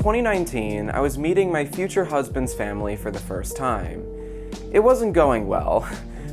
2019, I was meeting my future husband's family for the first time. It wasn't going well,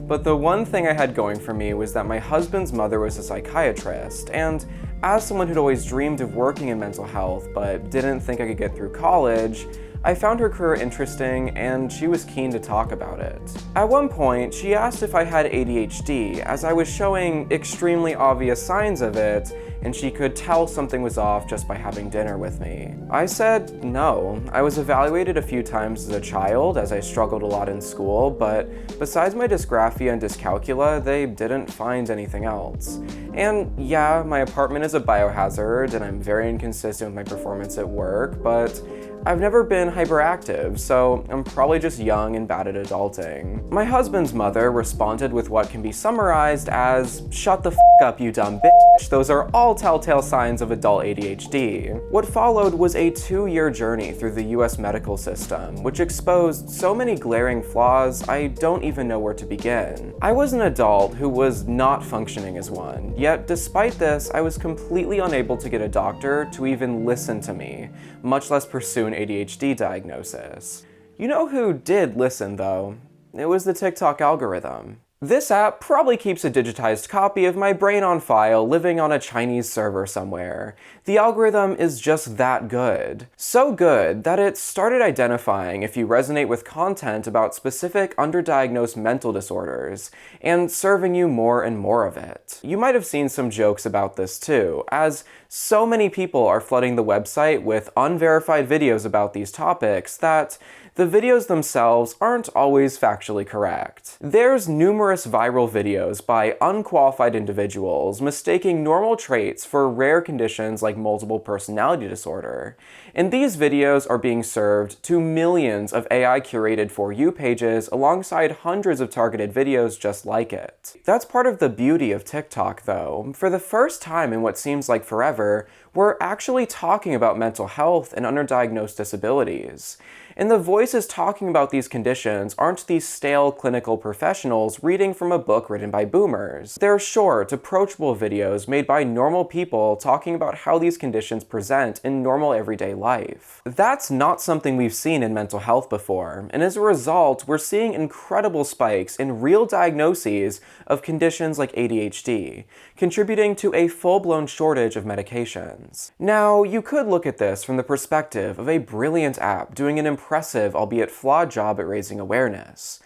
but the one thing I had going for me was that my husband's mother was a psychiatrist, and as someone who'd always dreamed of working in mental health but didn't think I could get through college, I found her career interesting and she was keen to talk about it. At one point, she asked if I had ADHD, as I was showing extremely obvious signs of it, and she could tell something was off just by having dinner with me. I said no. I was evaluated a few times as a child, as I struggled a lot in school, but besides my dysgraphia and dyscalculia, they didn't find anything else. And yeah, my apartment is a biohazard, and I'm very inconsistent with my performance at work, but I've never been hyperactive, so I'm probably just young and bad at adulting. My husband's mother responded with what can be summarized as, "Shut the f*** up, you dumb bitch. Those are all telltale signs of adult ADHD." What followed was a 2-year journey through the US medical system, which exposed so many glaring flaws I don't even know where to begin. I was an adult who was not functioning as one, yet despite this, I was completely unable to get a doctor to even listen to me, much less pursue an ADHD diagnosis. You know who did listen though? It was the TikTok algorithm. This app probably keeps a digitized copy of my brain on file living on a Chinese server somewhere. The algorithm is just that good. So good that it started identifying if you resonate with content about specific underdiagnosed mental disorders, and serving you more and more of it. You might have seen some jokes about this too, as so many people are flooding the website with unverified videos about these topics that the videos themselves aren't always factually correct. There's numerous viral videos by unqualified individuals mistaking normal traits for rare conditions like multiple personality disorder. And these videos are being served to millions of AI-curated For You pages alongside hundreds of targeted videos just like it. That's part of the beauty of TikTok though. For the first time in what seems like forever, we're actually talking about mental health and underdiagnosed disabilities. And the voices talking about these conditions aren't these stale clinical professionals reading from a book written by boomers. They're short, approachable videos made by normal people talking about how these conditions present in normal everyday life. That's not something we've seen in mental health before, and as a result, we're seeing incredible spikes in real diagnoses of conditions like ADHD, contributing to a full-blown shortage of medications. Now, you could look at this from the perspective of a brilliant app doing an impressive, albeit flawed job at raising awareness.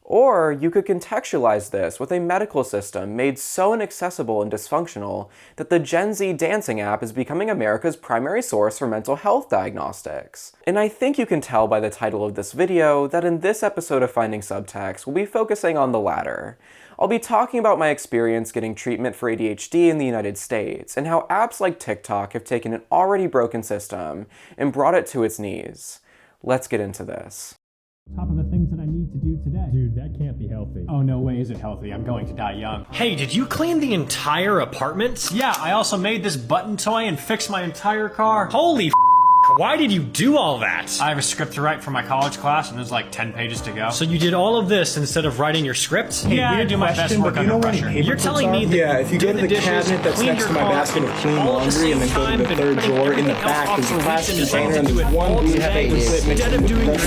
Or you could contextualize this with a medical system made so inaccessible and dysfunctional that the Gen Z dancing app is becoming America's primary source for mental health diagnostics. And I think you can tell by the title of this video that in this episode of Finding Subtext, we'll be focusing on the latter. I'll be talking about my experience getting treatment for ADHD in the United States, and how apps like TikTok have taken an already broken system and brought it to its knees. Let's get into this. Top of the things that I need to do today. Dude, that can't be healthy. Oh, no way is it healthy. I'm going to die young. Hey, did you clean the entire apartment? Yeah, I also made this button toy and fixed my entire car. Holy f***, why did you do all that? I have a script to write for my college class and there's like 10 pages to go. So you did all of this instead of writing your script? Yeah, I do my best work under pressure. You're telling me that Yeah, if you go to the cabinet that's next to my basket of clean laundry and then go to the third drawer in the back, there's a plastic container and there's one blue paper slip instead of doing your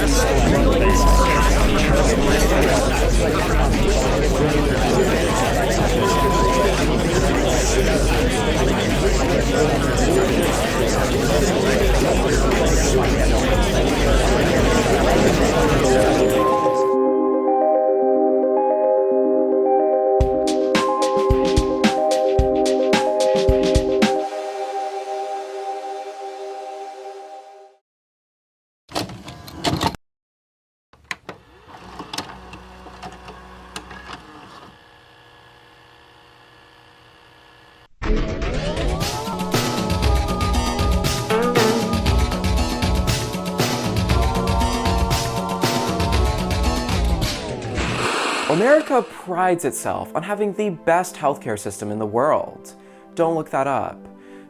America prides itself on having the best healthcare system in the world. Don't look that up.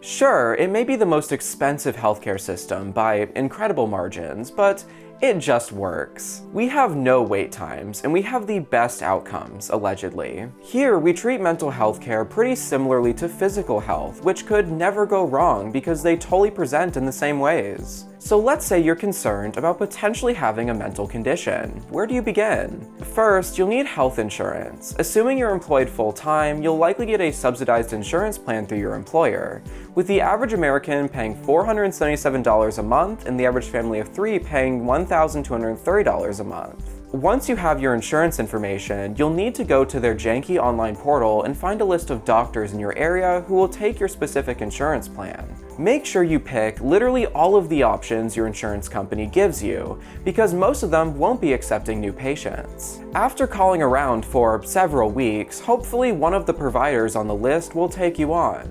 Sure, it may be the most expensive healthcare system by incredible margins, but it just works. We have no wait times, and we have the best outcomes, allegedly. Here, we treat mental health care pretty similarly to physical health, which could never go wrong because they totally present in the same ways. So let's say you're concerned about potentially having a mental condition. Where do you begin? First, you'll need health insurance. Assuming you're employed full-time, you'll likely get a subsidized insurance plan through your employer, with the average American paying $477 a month and the average family of 3 paying $1,230 a month. Once you have your insurance information, you'll need to go to their janky online portal and find a list of doctors in your area who will take your specific insurance plan. Make sure you pick literally all of the options your insurance company gives you, because most of them won't be accepting new patients. After calling around for several weeks, hopefully one of the providers on the list will take you on.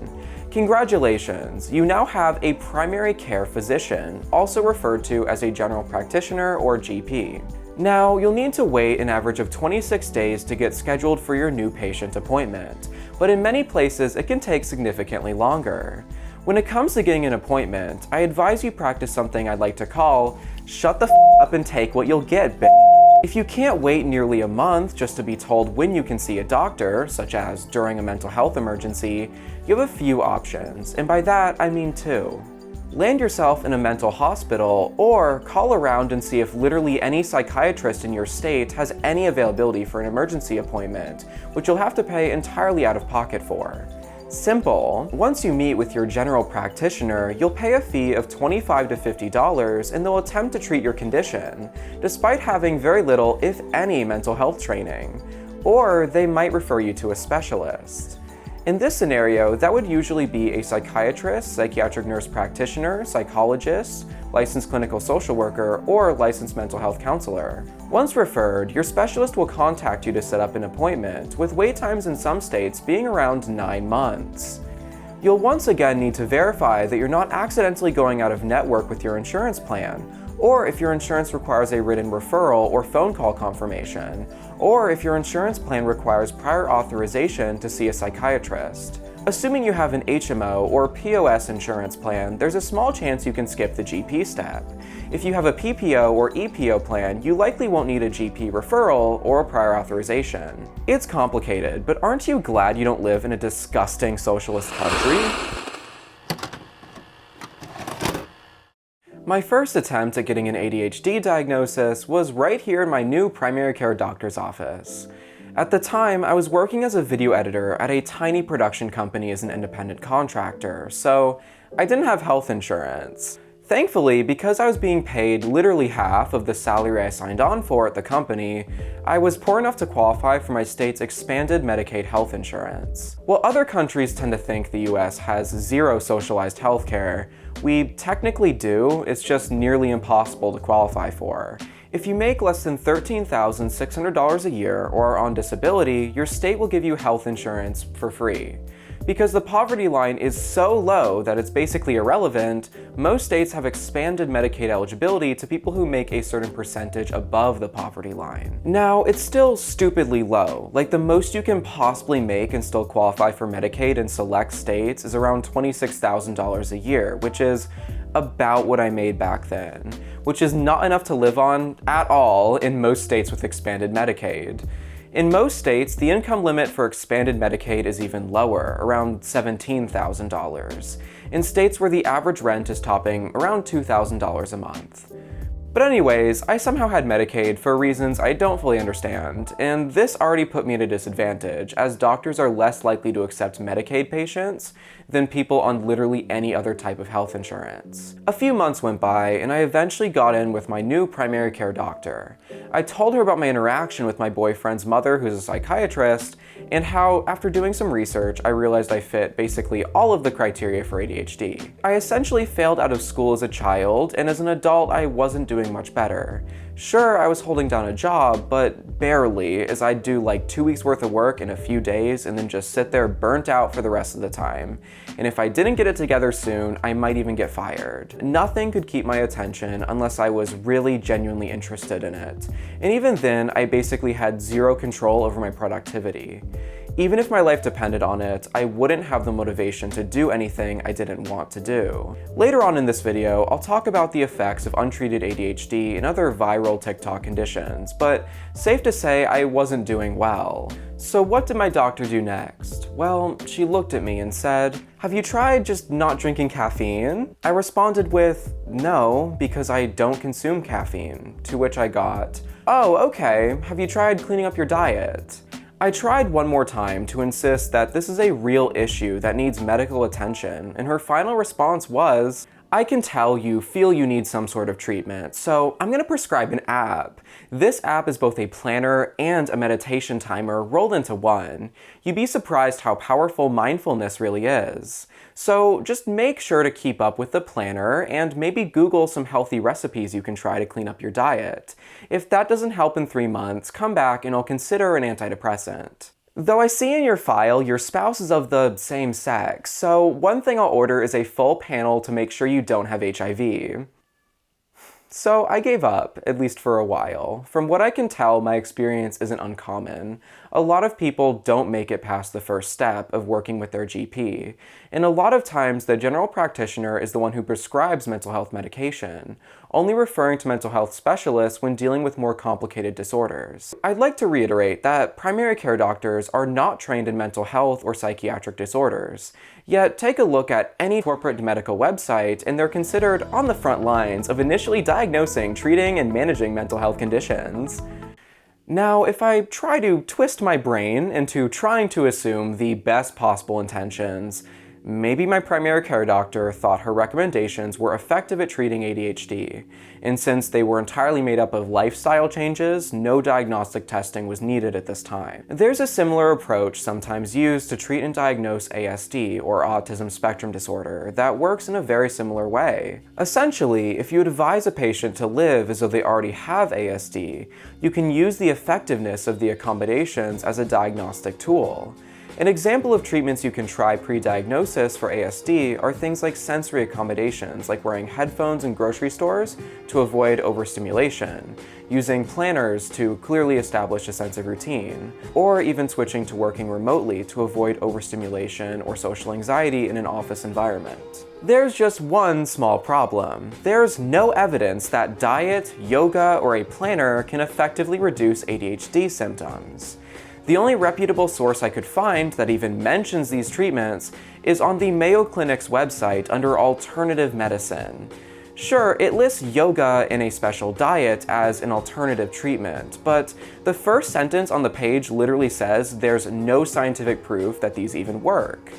Congratulations, you now have a primary care physician, also referred to as a general practitioner or GP. Now, you'll need to wait an average of 26 days to get scheduled for your new patient appointment, but in many places it can take significantly longer. When it comes to getting an appointment, I advise you practice something I'd like to call, shut the f up and take what you'll get, bitch. If you can't wait nearly a month just to be told when you can see a doctor, such as during a mental health emergency, you have a few options, and by that I mean 2. Land yourself in a mental hospital, or call around and see if literally any psychiatrist in your state has any availability for an emergency appointment, which you'll have to pay entirely out of pocket for. Simple. Once you meet with your general practitioner, you'll pay a fee of $25 to $50 and they'll attempt to treat your condition, despite having very little, if any, mental health training. Or they might refer you to a specialist. In this scenario, that would usually be a psychiatrist, psychiatric nurse practitioner, psychologist, licensed clinical social worker, or licensed mental health counselor. Once referred, your specialist will contact you to set up an appointment, with wait times in some states being around 9 months. You'll once again need to verify that you're not accidentally going out of network with your insurance plan, or if your insurance requires a written referral or phone call confirmation, or if your insurance plan requires prior authorization to see a psychiatrist. Assuming you have an HMO or POS insurance plan, there's a small chance you can skip the GP step. If you have a PPO or EPO plan, you likely won't need a GP referral or a prior authorization. It's complicated, but aren't you glad you don't live in a disgusting socialist country? My first attempt at getting an ADHD diagnosis was right here in my new primary care doctor's office. At the time, I was working as a video editor at a tiny production company as an independent contractor, so I didn't have health insurance. Thankfully, because I was being paid literally half of the salary I signed on for at the company, I was poor enough to qualify for my state's expanded Medicaid health insurance. While other countries tend to think the US has zero socialized healthcare, we technically do, it's just nearly impossible to qualify for. If you make less than $13,600 a year or are on disability, your state will give you health insurance for free. Because the poverty line is so low that it's basically irrelevant, most states have expanded Medicaid eligibility to people who make a certain percentage above the poverty line. Now, it's still stupidly low. Like, the most you can possibly make and still qualify for Medicaid in select states is around $26,000 a year, which is about what I made back then, which is not enough to live on at all in most states with expanded Medicaid. In most states, the income limit for expanded Medicaid is even lower, around $17,000, in states where the average rent is topping around $2,000 a month. But anyways, I somehow had Medicaid for reasons I don't fully understand, and this already put me at a disadvantage, as doctors are less likely to accept Medicaid patients than people on literally any other type of health insurance. A few months went by, and I eventually got in with my new primary care doctor. I told her about my interaction with my boyfriend's mother, who's a psychiatrist, and how, after doing some research, I realized I fit basically all of the criteria for ADHD. I essentially failed out of school as a child, and as an adult, I wasn't doing much better. Sure, I was holding down a job, but barely, as I'd do like 2 weeks worth of work in a few days and then just sit there burnt out for the rest of the time. And if I didn't get it together soon, I might even get fired. Nothing could keep my attention unless I was really genuinely interested in it. And even then, I basically had zero control over my productivity. Even if my life depended on it, I wouldn't have the motivation to do anything I didn't want to do. Later on in this video, I'll talk about the effects of untreated ADHD and other viral TikTok conditions, but safe to say I wasn't doing well. So what did my doctor do next? Well, she looked at me and said, "Have you tried just not drinking caffeine?" I responded with, "No, because I don't consume caffeine," to which I got, "Oh, okay, have you tried cleaning up your diet?" I tried one more time to insist that this is a real issue that needs medical attention, and her final response was, "I can tell you feel you need some sort of treatment, so I'm gonna prescribe an app. This app is both a planner and a meditation timer rolled into one. You'd be surprised how powerful mindfulness really is. So just make sure to keep up with the planner and maybe Google some healthy recipes you can try to clean up your diet. If that doesn't help in 3 months, come back and I'll consider an antidepressant. Though I see in your file your spouse is of the same sex, so one thing I'll order is a full panel to make sure you don't have HIV. So I gave up, at least for a while. From what I can tell, my experience isn't uncommon. A lot of people don't make it past the first step of working with their GP, and a lot of times the general practitioner is the one who prescribes mental health medication, only referring to mental health specialists when dealing with more complicated disorders. I'd like to reiterate that primary care doctors are not trained in mental health or psychiatric disorders. Yet take a look at any corporate medical website and they're considered on the front lines of initially diagnosing, treating, and managing mental health conditions. Now, if I try to twist my brain into trying to assume the best possible intentions, maybe my primary care doctor thought her recommendations were effective at treating ADHD, and since they were entirely made up of lifestyle changes, no diagnostic testing was needed at this time. There's a similar approach sometimes used to treat and diagnose ASD, or autism spectrum disorder, that works in a very similar way. Essentially, if you advise a patient to live as though they already have ASD, you can use the effectiveness of the accommodations as a diagnostic tool. An example of treatments you can try pre-diagnosis for ASD are things like sensory accommodations, like wearing headphones in grocery stores to avoid overstimulation, using planners to clearly establish a sense of routine, or even switching to working remotely to avoid overstimulation or social anxiety in an office environment. There's just one small problem. There's no evidence that diet, yoga, or a planner can effectively reduce ADHD symptoms. The only reputable source I could find that even mentions these treatments is on the Mayo Clinic's website under alternative medicine. Sure, it lists yoga and a special diet as an alternative treatment, but the first sentence on the page literally says there's no scientific proof that these even work.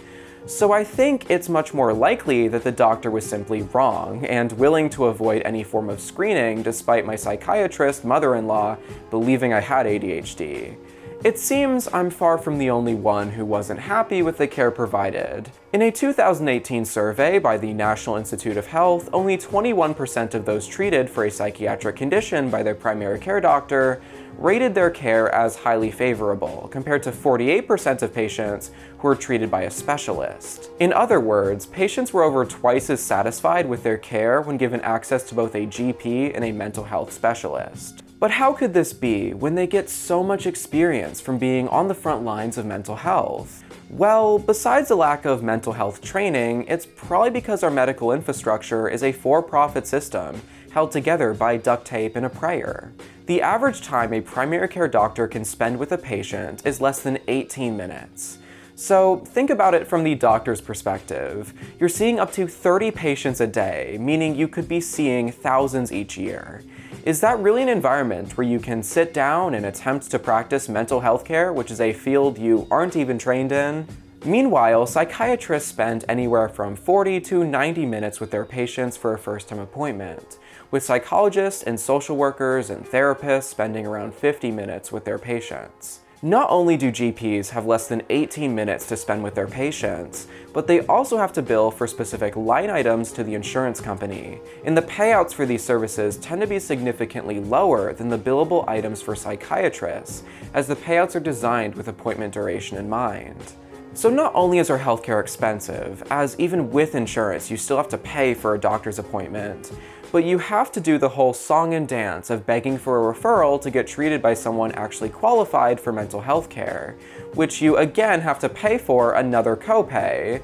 So I think it's much more likely that the doctor was simply wrong and willing to avoid any form of screening despite my psychiatrist mother-in-law believing I had ADHD. It seems I'm far from the only one who wasn't happy with the care provided. In a 2018 survey by the National Institute of Health, only 21% of those treated for a psychiatric condition by their primary care doctor rated their care as highly favorable, compared to 48% of patients who were treated by a specialist. In other words, patients were over twice as satisfied with their care when given access to both a GP and a mental health specialist. But how could this be when they get so much experience from being on the front lines of mental health? Well, besides the lack of mental health training, it's probably because our medical infrastructure is a for-profit system held together by duct tape and a prayer. The average time a primary care doctor can spend with a patient is less than 18 minutes. So think about it from the doctor's perspective. You're seeing up to 30 patients a day, meaning you could be seeing thousands each year. Is that really an environment where you can sit down and attempt to practice mental health care, which is a field you aren't even trained in? Meanwhile, psychiatrists spend anywhere from 40 to 90 minutes with their patients for a first-time appointment, with psychologists and social workers and therapists spending around 50 minutes with their patients. Not only do GPs have less than 18 minutes to spend with their patients, but they also have to bill for specific line items to the insurance company, and the payouts for these services tend to be significantly lower than the billable items for psychiatrists, as the payouts are designed with appointment duration in mind. So not only is our healthcare expensive, as even with insurance you still have to pay for a doctor's appointment, but you have to do the whole song and dance of begging for a referral to get treated by someone actually qualified for mental health care, which you again have to pay for another copay.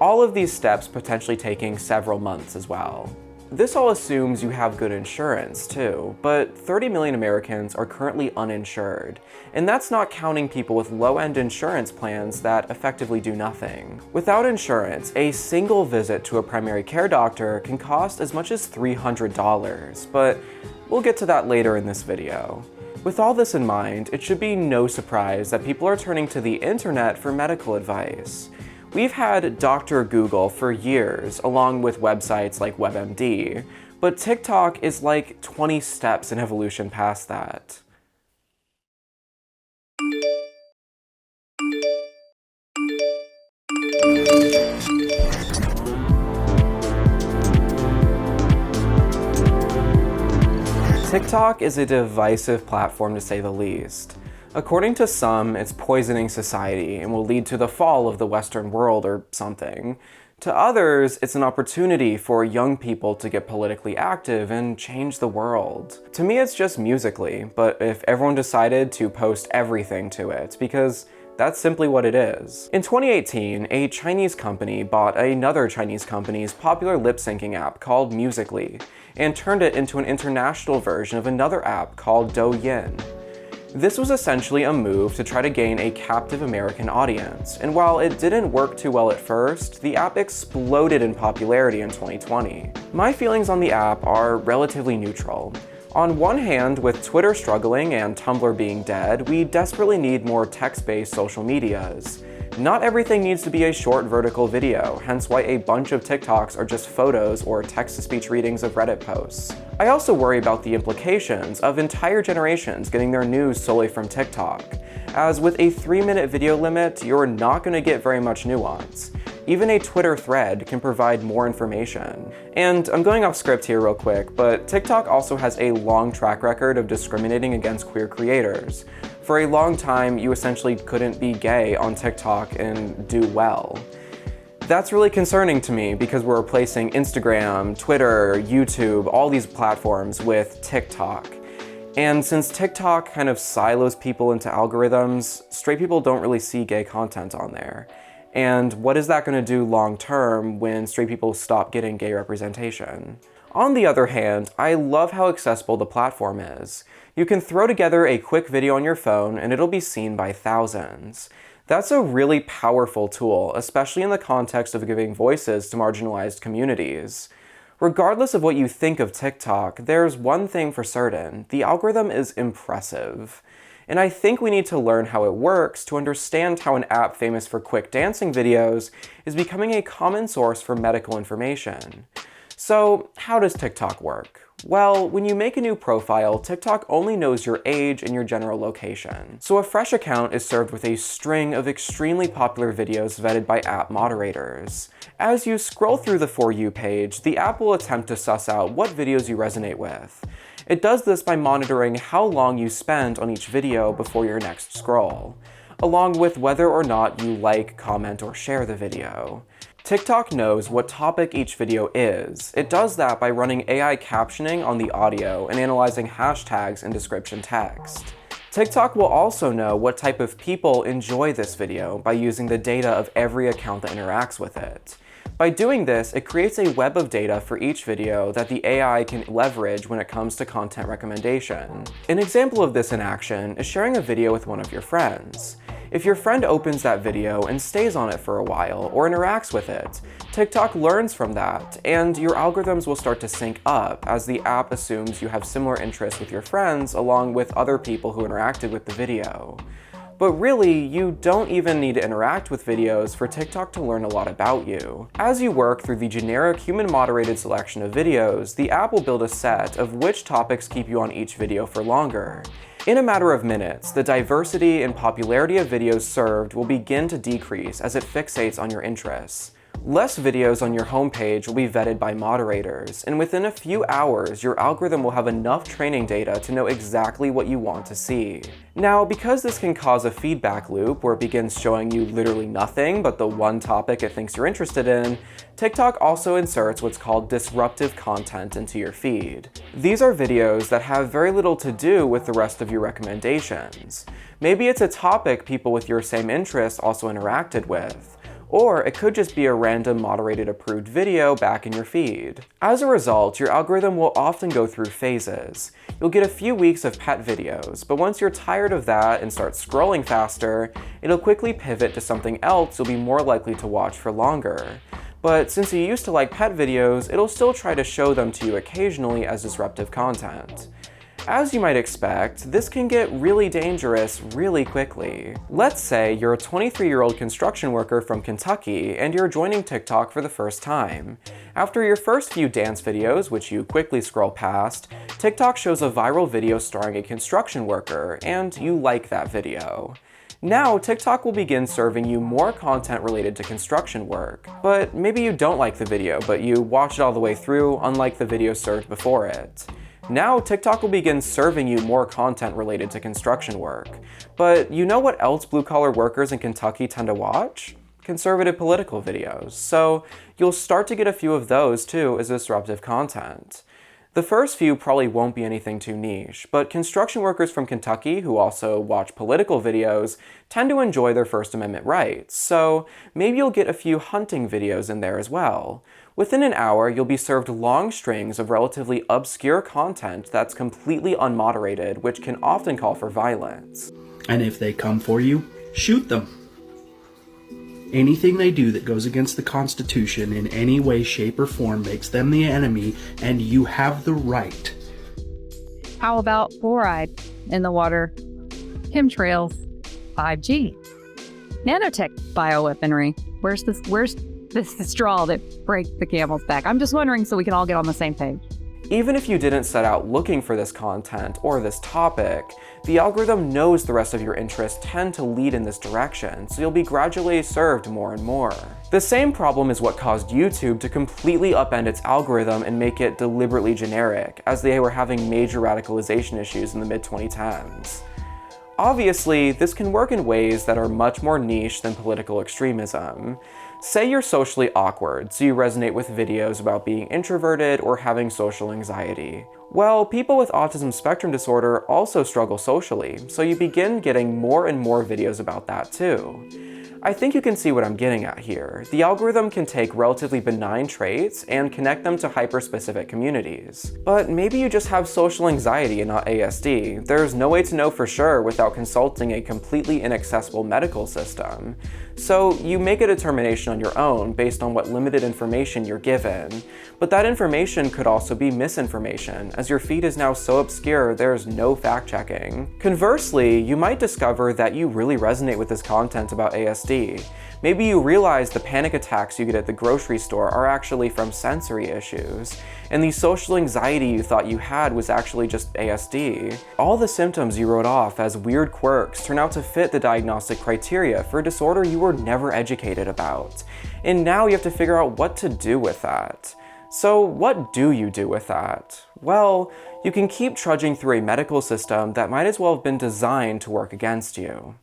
All of these steps potentially taking several months as well. This all assumes you have good insurance too, but 30 million Americans are currently uninsured, and that's not counting people with low-end insurance plans that effectively do nothing. Without insurance, a single visit to a primary care doctor can cost as much as $300, but we'll get to that later in this video. With all this in mind, it should be no surprise that people are turning to the internet for medical advice. We've had Dr. Google for years, along with websites like WebMD, but TikTok is like 20 steps in evolution past that. TikTok is a divisive platform to say the least. According to some, it's poisoning society and will lead to the fall of the Western world or something. To others, it's an opportunity for young people to get politically active and change the world. To me, it's just Musical.ly, but if everyone decided to post everything to it, because that's simply what it is. In 2018, a Chinese company bought another Chinese company's popular lip-syncing app called Musical.ly and turned it into an international version of another app called Douyin. This was essentially a move to try to gain a captive American audience, and while it didn't work too well at first, the app exploded in popularity in 2020. My feelings on the app are relatively neutral. On one hand, with Twitter struggling and Tumblr being dead, we desperately need more text-based social medias. Not everything needs to be a short vertical video, hence why a bunch of TikToks are just photos or text-to-speech readings of Reddit posts. I also worry about the implications of entire generations getting their news solely from TikTok, as with a 3-minute video limit, you're not going to get very much nuance. Even a Twitter thread can provide more information. And I'm going off script here real quick, but TikTok also has a long track record of discriminating against queer creators. For a long time, you essentially couldn't be gay on TikTok and do well. That's really concerning to me because we're replacing Instagram, Twitter, YouTube, all these platforms with TikTok. And since TikTok kind of silos people into algorithms, straight people don't really see gay content on there. And what is that going to do long term when straight people stop getting gay representation? On the other hand, I love how accessible the platform is. You can throw together a quick video on your phone and it'll be seen by thousands. That's a really powerful tool, especially in the context of giving voices to marginalized communities. Regardless of what you think of TikTok, there's one thing for certain: the algorithm is impressive. And I think we need to learn how it works to understand how an app famous for quick dancing videos is becoming a common source for medical information. So, how does TikTok work? Well, when you make a new profile, TikTok only knows your age and your general location. So a fresh account is served with a string of extremely popular videos vetted by app moderators. As you scroll through the For You page, the app will attempt to suss out what videos you resonate with. It does this by monitoring how long you spend on each video before your next scroll, along with whether or not you like, comment, or share the video. TikTok knows what topic each video is. It does that by running AI captioning on the audio and analyzing hashtags and description text. TikTok will also know what type of people enjoy this video by using the data of every account that interacts with it. By doing this, it creates a web of data for each video that the AI can leverage when it comes to content recommendation. An example of this in action is sharing a video with one of your friends. If your friend opens that video and stays on it for a while or interacts with it, TikTok learns from that, and your algorithms will start to sync up as the app assumes you have similar interests with your friends along with other people who interacted with the video. But really, you don't even need to interact with videos for TikTok to learn a lot about you. As you work through the generic human-moderated selection of videos, the app will build a set of which topics keep you on each video for longer. In a matter of minutes, the diversity and popularity of videos served will begin to decrease as it fixates on your interests. Less videos on your homepage will be vetted by moderators, and within a few hours, your algorithm will have enough training data to know exactly what you want to see. Now, because this can cause a feedback loop where it begins showing you literally nothing but the one topic it thinks you're interested in, TikTok also inserts what's called disruptive content into your feed. These are videos that have very little to do with the rest of your recommendations. Maybe it's a topic people with your same interests also interacted with. Or it could just be a random moderated approved video back in your feed. As a result, your algorithm will often go through phases. You'll get a few weeks of pet videos, but once you're tired of that and start scrolling faster, it'll quickly pivot to something else you'll be more likely to watch for longer. But since you used to like pet videos, it'll still try to show them to you occasionally as disruptive content. As you might expect, this can get really dangerous really quickly. Let's say you're a 23-year-old construction worker from Kentucky and you're joining TikTok for the first time. After your first few dance videos, which you quickly scroll past, TikTok shows a viral video starring a construction worker, and you like that video. Now, TikTok will begin serving you more content related to construction work. But maybe you don't like the video, but you watched it all the way through, unlike the video served before it. Now, TikTok will begin serving you more content related to construction work. But you know what else blue-collar workers in Kentucky tend to watch? Conservative political videos. So you'll start to get a few of those too as disruptive content. The first few probably won't be anything too niche, but construction workers from Kentucky who also watch political videos tend to enjoy their First Amendment rights, so maybe you'll get a few hunting videos in there as well. Within an hour, you'll be served long strings of relatively obscure content that's completely unmoderated, which can often call for violence. And if they come for you, shoot them. Anything they do that goes against the Constitution in any way, shape, or form makes them the enemy, and you have the right. How about fluoride in the water? Chemtrails, 5G, nanotech bioweaponry. Where's the straw that breaks the camel's back? I'm just wondering so we can all get on the same page. Even if you didn't set out looking for this content or this topic, the algorithm knows the rest of your interests tend to lead in this direction, so you'll be gradually served more and more. The same problem is what caused YouTube to completely upend its algorithm and make it deliberately generic, as they were having major radicalization issues in the mid-2010s. Obviously, this can work in ways that are much more niche than political extremism. Say you're socially awkward, so you resonate with videos about being introverted or having social anxiety. Well, people with autism spectrum disorder also struggle socially, so you begin getting more and more videos about that too. I think you can see what I'm getting at here. The algorithm can take relatively benign traits and connect them to hyper-specific communities. But maybe you just have social anxiety and not ASD. There's no way to know for sure without consulting a completely inaccessible medical system. So you make a determination on your own based on what limited information you're given. But that information could also be misinformation, as your feed is now so obscure there's no fact-checking. Conversely, you might discover that you really resonate with this content about ASD. Maybe you realize the panic attacks you get at the grocery store are actually from sensory issues, and the social anxiety you thought you had was actually just ASD. All the symptoms you wrote off as weird quirks turn out to fit the diagnostic criteria for a disorder you were never educated about. And now you have to figure out what to do with that. So what do you do with that? Well, you can keep trudging through a medical system that might as well have been designed to work against you.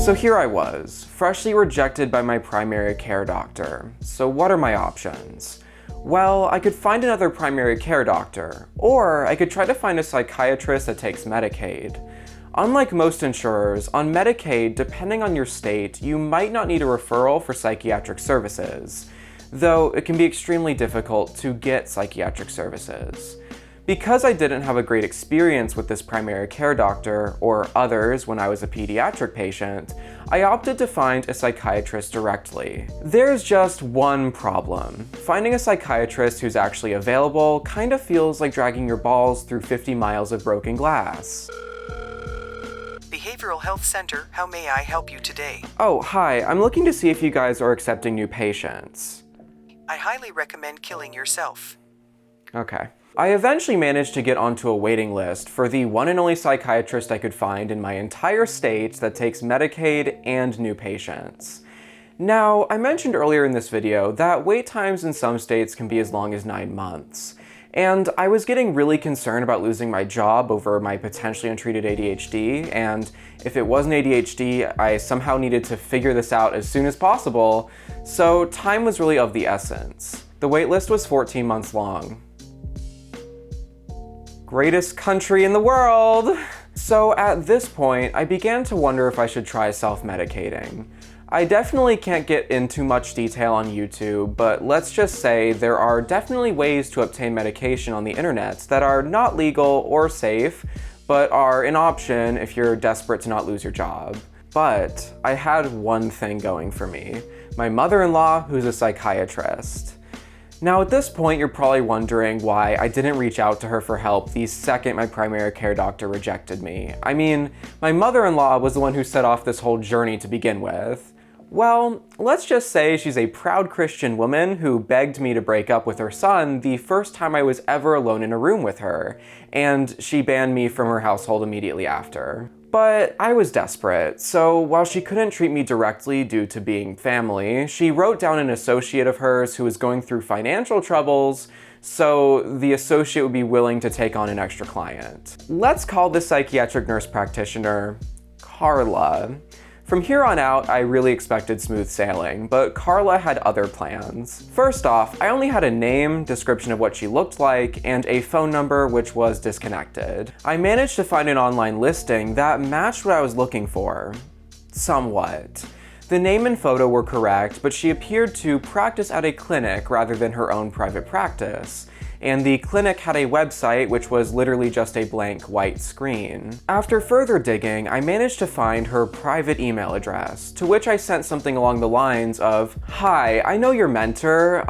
So here I was, freshly rejected by my primary care doctor. So what are my options? Well, I could find another primary care doctor, or I could try to find a psychiatrist that takes Medicaid. Unlike most insurers, on Medicaid, depending on your state, you might not need a referral for psychiatric services, though it can be extremely difficult to get psychiatric services. Because I didn't have a great experience with this primary care doctor, or others when I was a pediatric patient, I opted to find a psychiatrist directly. There's just one problem. Finding a psychiatrist who's actually available kind of feels like dragging your balls through 50 miles of broken glass. Behavioral Health Center, how may I help you today? Oh, hi, I'm looking to see if you guys are accepting new patients. I highly recommend killing yourself. Okay. I eventually managed to get onto a waiting list for the one and only psychiatrist I could find in my entire state that takes Medicaid and new patients. Now, I mentioned earlier in this video that wait times in some states can be as long as 9 months. And I was getting really concerned about losing my job over my potentially untreated ADHD, and if it wasn't ADHD, I somehow needed to figure this out as soon as possible, so time was really of the essence. The waitlist was 14 months long. Greatest country in the world! So at this point, I began to wonder if I should try self-medicating. I definitely can't get into much detail on YouTube, but let's just say there are definitely ways to obtain medication on the internet that are not legal or safe, but are an option if you're desperate to not lose your job. But I had one thing going for me: my mother-in-law, who's a psychiatrist. Now at this point, you're probably wondering why I didn't reach out to her for help the second my primary care doctor rejected me. I mean, my mother-in-law was the one who set off this whole journey to begin with. Well, let's just say she's a proud Christian woman who begged me to break up with her son the first time I was ever alone in a room with her, and she banned me from her household immediately after. But I was desperate, so while she couldn't treat me directly due to being family, she wrote down an associate of hers who was going through financial troubles, so the associate would be willing to take on an extra client. Let's call this psychiatric nurse practitioner Carla. From here on out, I really expected smooth sailing, but Carla had other plans. First off, I only had a name, description of what she looked like, and a phone number which was disconnected. I managed to find an online listing that matched what I was looking for. Somewhat. The name and photo were correct, but she appeared to practice at a clinic rather than her own private practice. And the clinic had a website which was literally just a blank white screen. After further digging, I managed to find her private email address, to which I sent something along the lines of, "Hi, I know your mentor,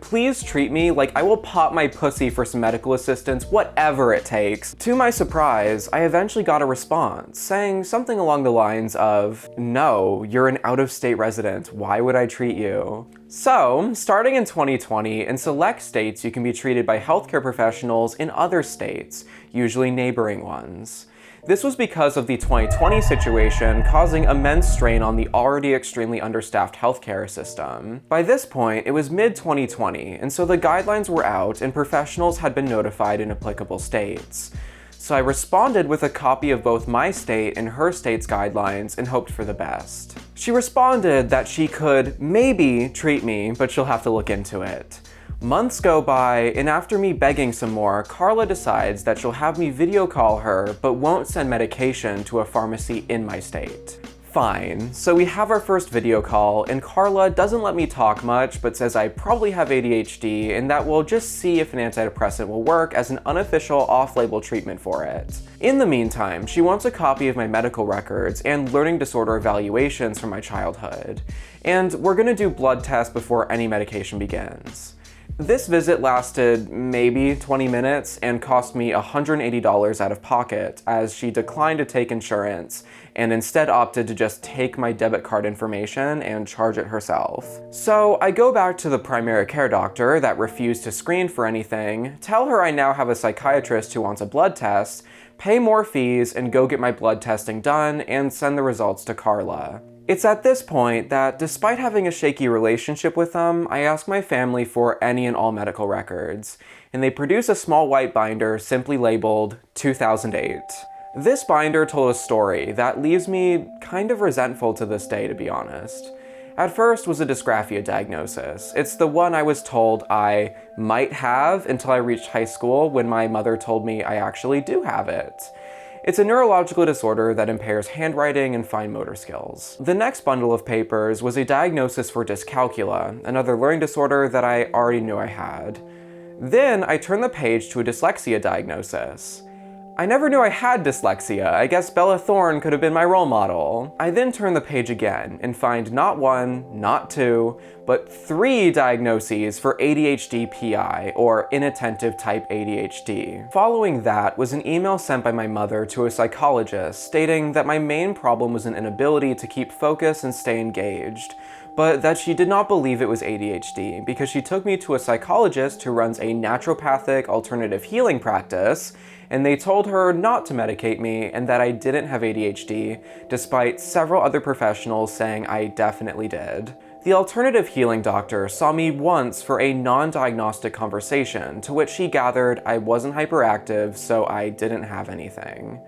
please treat me like I will pop my pussy for some medical assistance, whatever it takes." To my surprise, I eventually got a response, saying something along the lines of, "No, you're an out-of-state resident, why would I treat you?" So, starting in 2020, in select states you can be treated by healthcare professionals in other states, usually neighboring ones. This was because of the 2020 situation causing immense strain on the already extremely understaffed healthcare system. By this point, it was mid-2020, and so the guidelines were out and professionals had been notified in applicable states. So I responded with a copy of both my state and her state's guidelines and hoped for the best. She responded that she could maybe treat me, but she'll have to look into it. Months go by, and after me begging some more, Carla decides that she'll have me video call her, but won't send medication to a pharmacy in my state. Fine, so we have our first video call, and Carla doesn't let me talk much, but says I probably have ADHD, and that we'll just see if an antidepressant will work as an unofficial off-label treatment for it. In the meantime, she wants a copy of my medical records and learning disorder evaluations from my childhood. And we're gonna do blood tests before any medication begins. This visit lasted maybe 20 minutes and cost me $180 out of pocket, as she declined to take insurance and instead opted to just take my debit card information and charge it herself. So I go back to the primary care doctor that refused to screen for anything, tell her I now have a psychiatrist who wants a blood test, pay more fees and go get my blood testing done and send the results to Carla. It's at this point that, despite having a shaky relationship with them, I ask my family for any and all medical records, and they produce a small white binder simply labeled 2008. This binder told a story that leaves me kind of resentful to this day, to be honest. At first was a dysgraphia diagnosis. It's the one I was told I might have until I reached high school, when my mother told me I actually do have it. It's a neurological disorder that impairs handwriting and fine motor skills. The next bundle of papers was a diagnosis for dyscalculia, another learning disorder that I already knew I had. Then I turned the page to a dyslexia diagnosis. I never knew I had dyslexia. I guess Bella Thorne could have been my role model. I then turn the page again and find not one, not two, but 3 diagnoses for ADHD-PI, or inattentive type ADHD. Following that was an email sent by my mother to a psychologist stating that my main problem was an inability to keep focus and stay engaged, but that she did not believe it was ADHD because she took me to a psychologist who runs a naturopathic alternative healing practice, and they told her not to medicate me and that I didn't have ADHD, despite several other professionals saying I definitely did. The alternative healing doctor saw me once for a non-diagnostic conversation, to which she gathered I wasn't hyperactive, so I didn't have anything.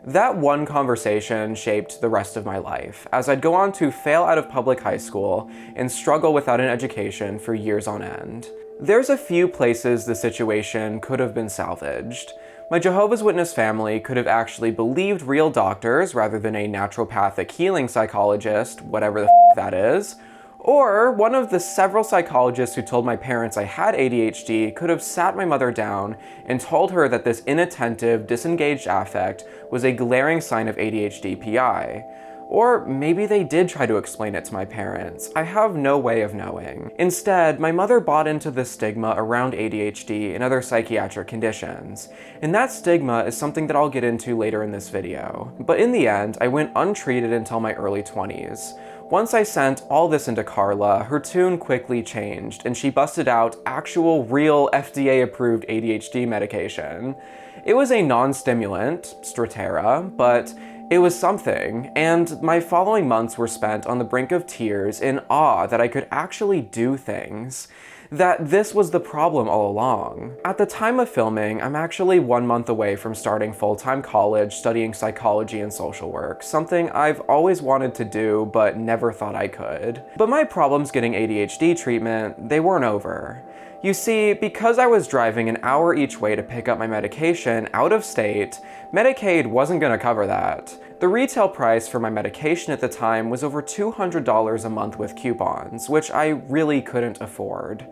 That one conversation shaped the rest of my life, as I'd go on to fail out of public high school and struggle without an education for years on end. There's a few places the situation could have been salvaged. My Jehovah's Witness family could have actually believed real doctors rather than a naturopathic healing psychologist, whatever the that is. Or one of the several psychologists who told my parents I had ADHD could have sat my mother down and told her that this inattentive, disengaged affect was a glaring sign of ADHD-PI. Or maybe they did try to explain it to my parents. I have no way of knowing. Instead, my mother bought into the stigma around ADHD and other psychiatric conditions. And that stigma is something that I'll get into later in this video. But in the end, I went untreated until my early 20s. Once I sent all this into Carla, her tune quickly changed, and she busted out actual, real, FDA-approved ADHD medication. It was a non-stimulant, Strattera, but it was something, and my following months were spent on the brink of tears in awe that I could actually do things. That this was the problem all along. At the time of filming, I'm actually 1 month away from starting full-time college studying psychology and social work, something I've always wanted to do but never thought I could. But my problems getting ADHD treatment, they weren't over. You see, because I was driving an hour each way to pick up my medication out of state, Medicaid wasn't gonna cover that. The retail price for my medication at the time was over $200 a month with coupons, which I really couldn't afford.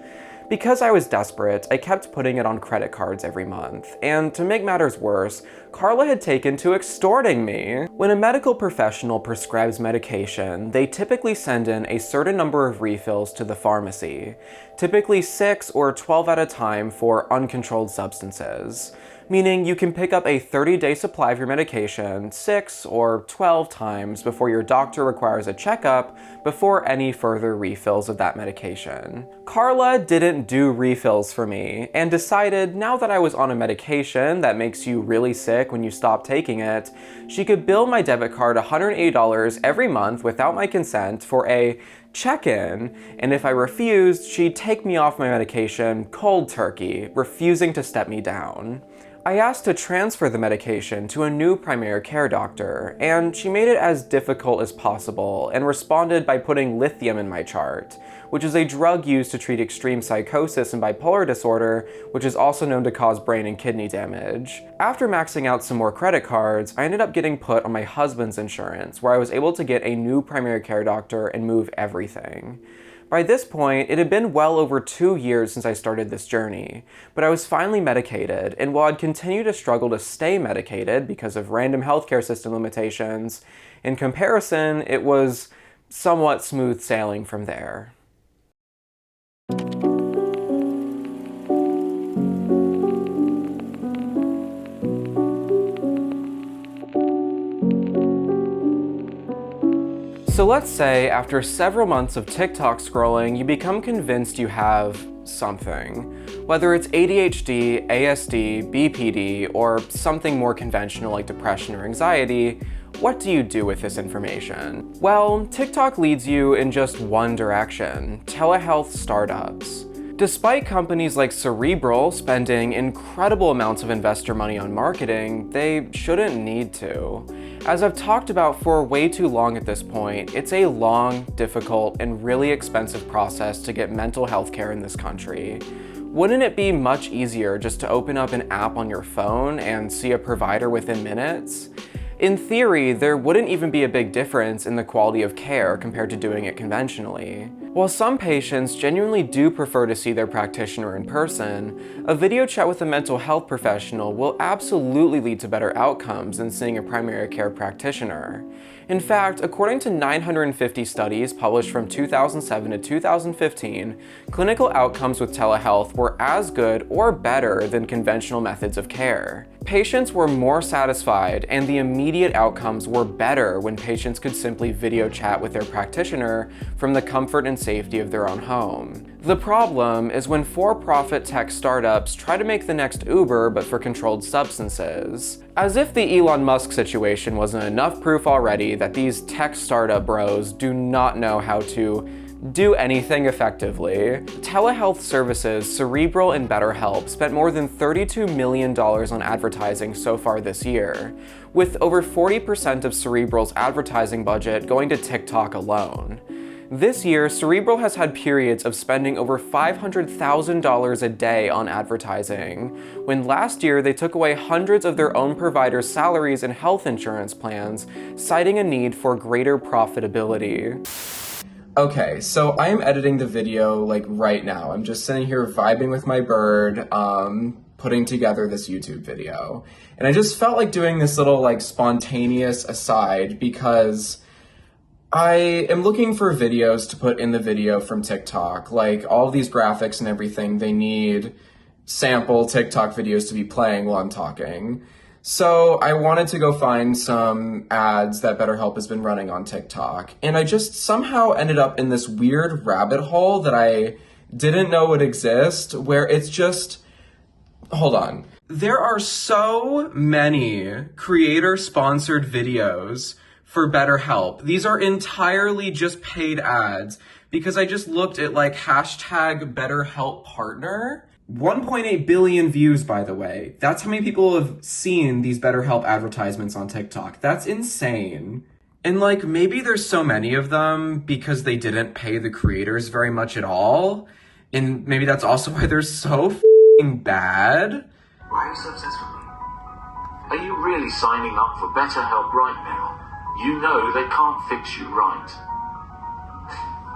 Because I was desperate, I kept putting it on credit cards every month, and to make matters worse, Carla had taken to extorting me. When a medical professional prescribes medication, they typically send in a certain number of refills to the pharmacy, typically 6 or 12 at a time for uncontrolled substances. Meaning you can pick up a 30-day supply of your medication 6 or 12 times before your doctor requires a checkup before any further refills of that medication. Carla didn't do refills for me and decided now that I was on a medication that makes you really sick when you stop taking it, she could bill my debit card $180 every month without my consent for a check-in, and if I refused, she'd take me off my medication cold turkey, refusing to step me down. I asked to transfer the medication to a new primary care doctor, and she made it as difficult as possible and responded by putting lithium in my chart, which is a drug used to treat extreme psychosis and bipolar disorder, which is also known to cause brain and kidney damage. After maxing out some more credit cards, I ended up getting put on my husband's insurance, where I was able to get a new primary care doctor and move everything. By this point, it had been well over 2 years since I started this journey, but I was finally medicated, and while I'd continue to struggle to stay medicated because of random healthcare system limitations, in comparison, it was somewhat smooth sailing from there. So let's say after several months of TikTok scrolling, you become convinced you have something. Whether it's ADHD, ASD, BPD, or something more conventional like depression or anxiety, what do you do with this information? Well, TikTok leads you in just one direction: telehealth startups. Despite companies like Cerebral spending incredible amounts of investor money on marketing, they shouldn't need to. As I've talked about for way too long at this point, it's a long, difficult, and really expensive process to get mental health care in this country. Wouldn't it be much easier just to open up an app on your phone and see a provider within minutes? In theory, there wouldn't even be a big difference in the quality of care compared to doing it conventionally. While some patients genuinely do prefer to see their practitioner in person, a video chat with a mental health professional will absolutely lead to better outcomes than seeing a primary care practitioner. In fact, according to 950 studies published from 2007 to 2015, clinical outcomes with telehealth were as good or better than conventional methods of care. Patients were more satisfied, and the immediate outcomes were better when patients could simply video chat with their practitioner from the comfort and safety of their own home. The problem is when for-profit tech startups try to make the next Uber but for controlled substances. As if the Elon Musk situation wasn't enough proof already that these tech startup bros do not know how to do anything effectively. Telehealth services Cerebral and BetterHelp spent more than $32 million on advertising so far this year, with over 40% of Cerebral's advertising budget going to TikTok alone. This year, Cerebral has had periods of spending over $500,000 a day on advertising, when last year they took away hundreds of their own providers' salaries and health insurance plans, citing a need for greater profitability. Okay, so I am editing the video like right now. I'm just sitting here vibing with my bird, putting together this YouTube video. And I just felt like doing this little like spontaneous aside because I am looking for videos to put in the video from TikTok. Like all of these graphics and everything, they need sample TikTok videos to be playing while I'm talking. So I wanted to go find some ads that BetterHelp has been running on TikTok. And I just somehow ended up in this weird rabbit hole that I didn't know would exist, where it's just, hold on. There are so many creator-sponsored videos for BetterHelp. These are entirely just paid ads because I just looked at like hashtag BetterHelp partner. 1.8 billion views, by the way. That's how many people have seen these BetterHelp advertisements on TikTok. That's insane. And like, maybe there's so many of them because they didn't pay the creators very much at all. And maybe that's also why they're so f***ing bad. Why are you so obsessed with me? Are you really signing up for BetterHelp right now? You know they can't fix you right.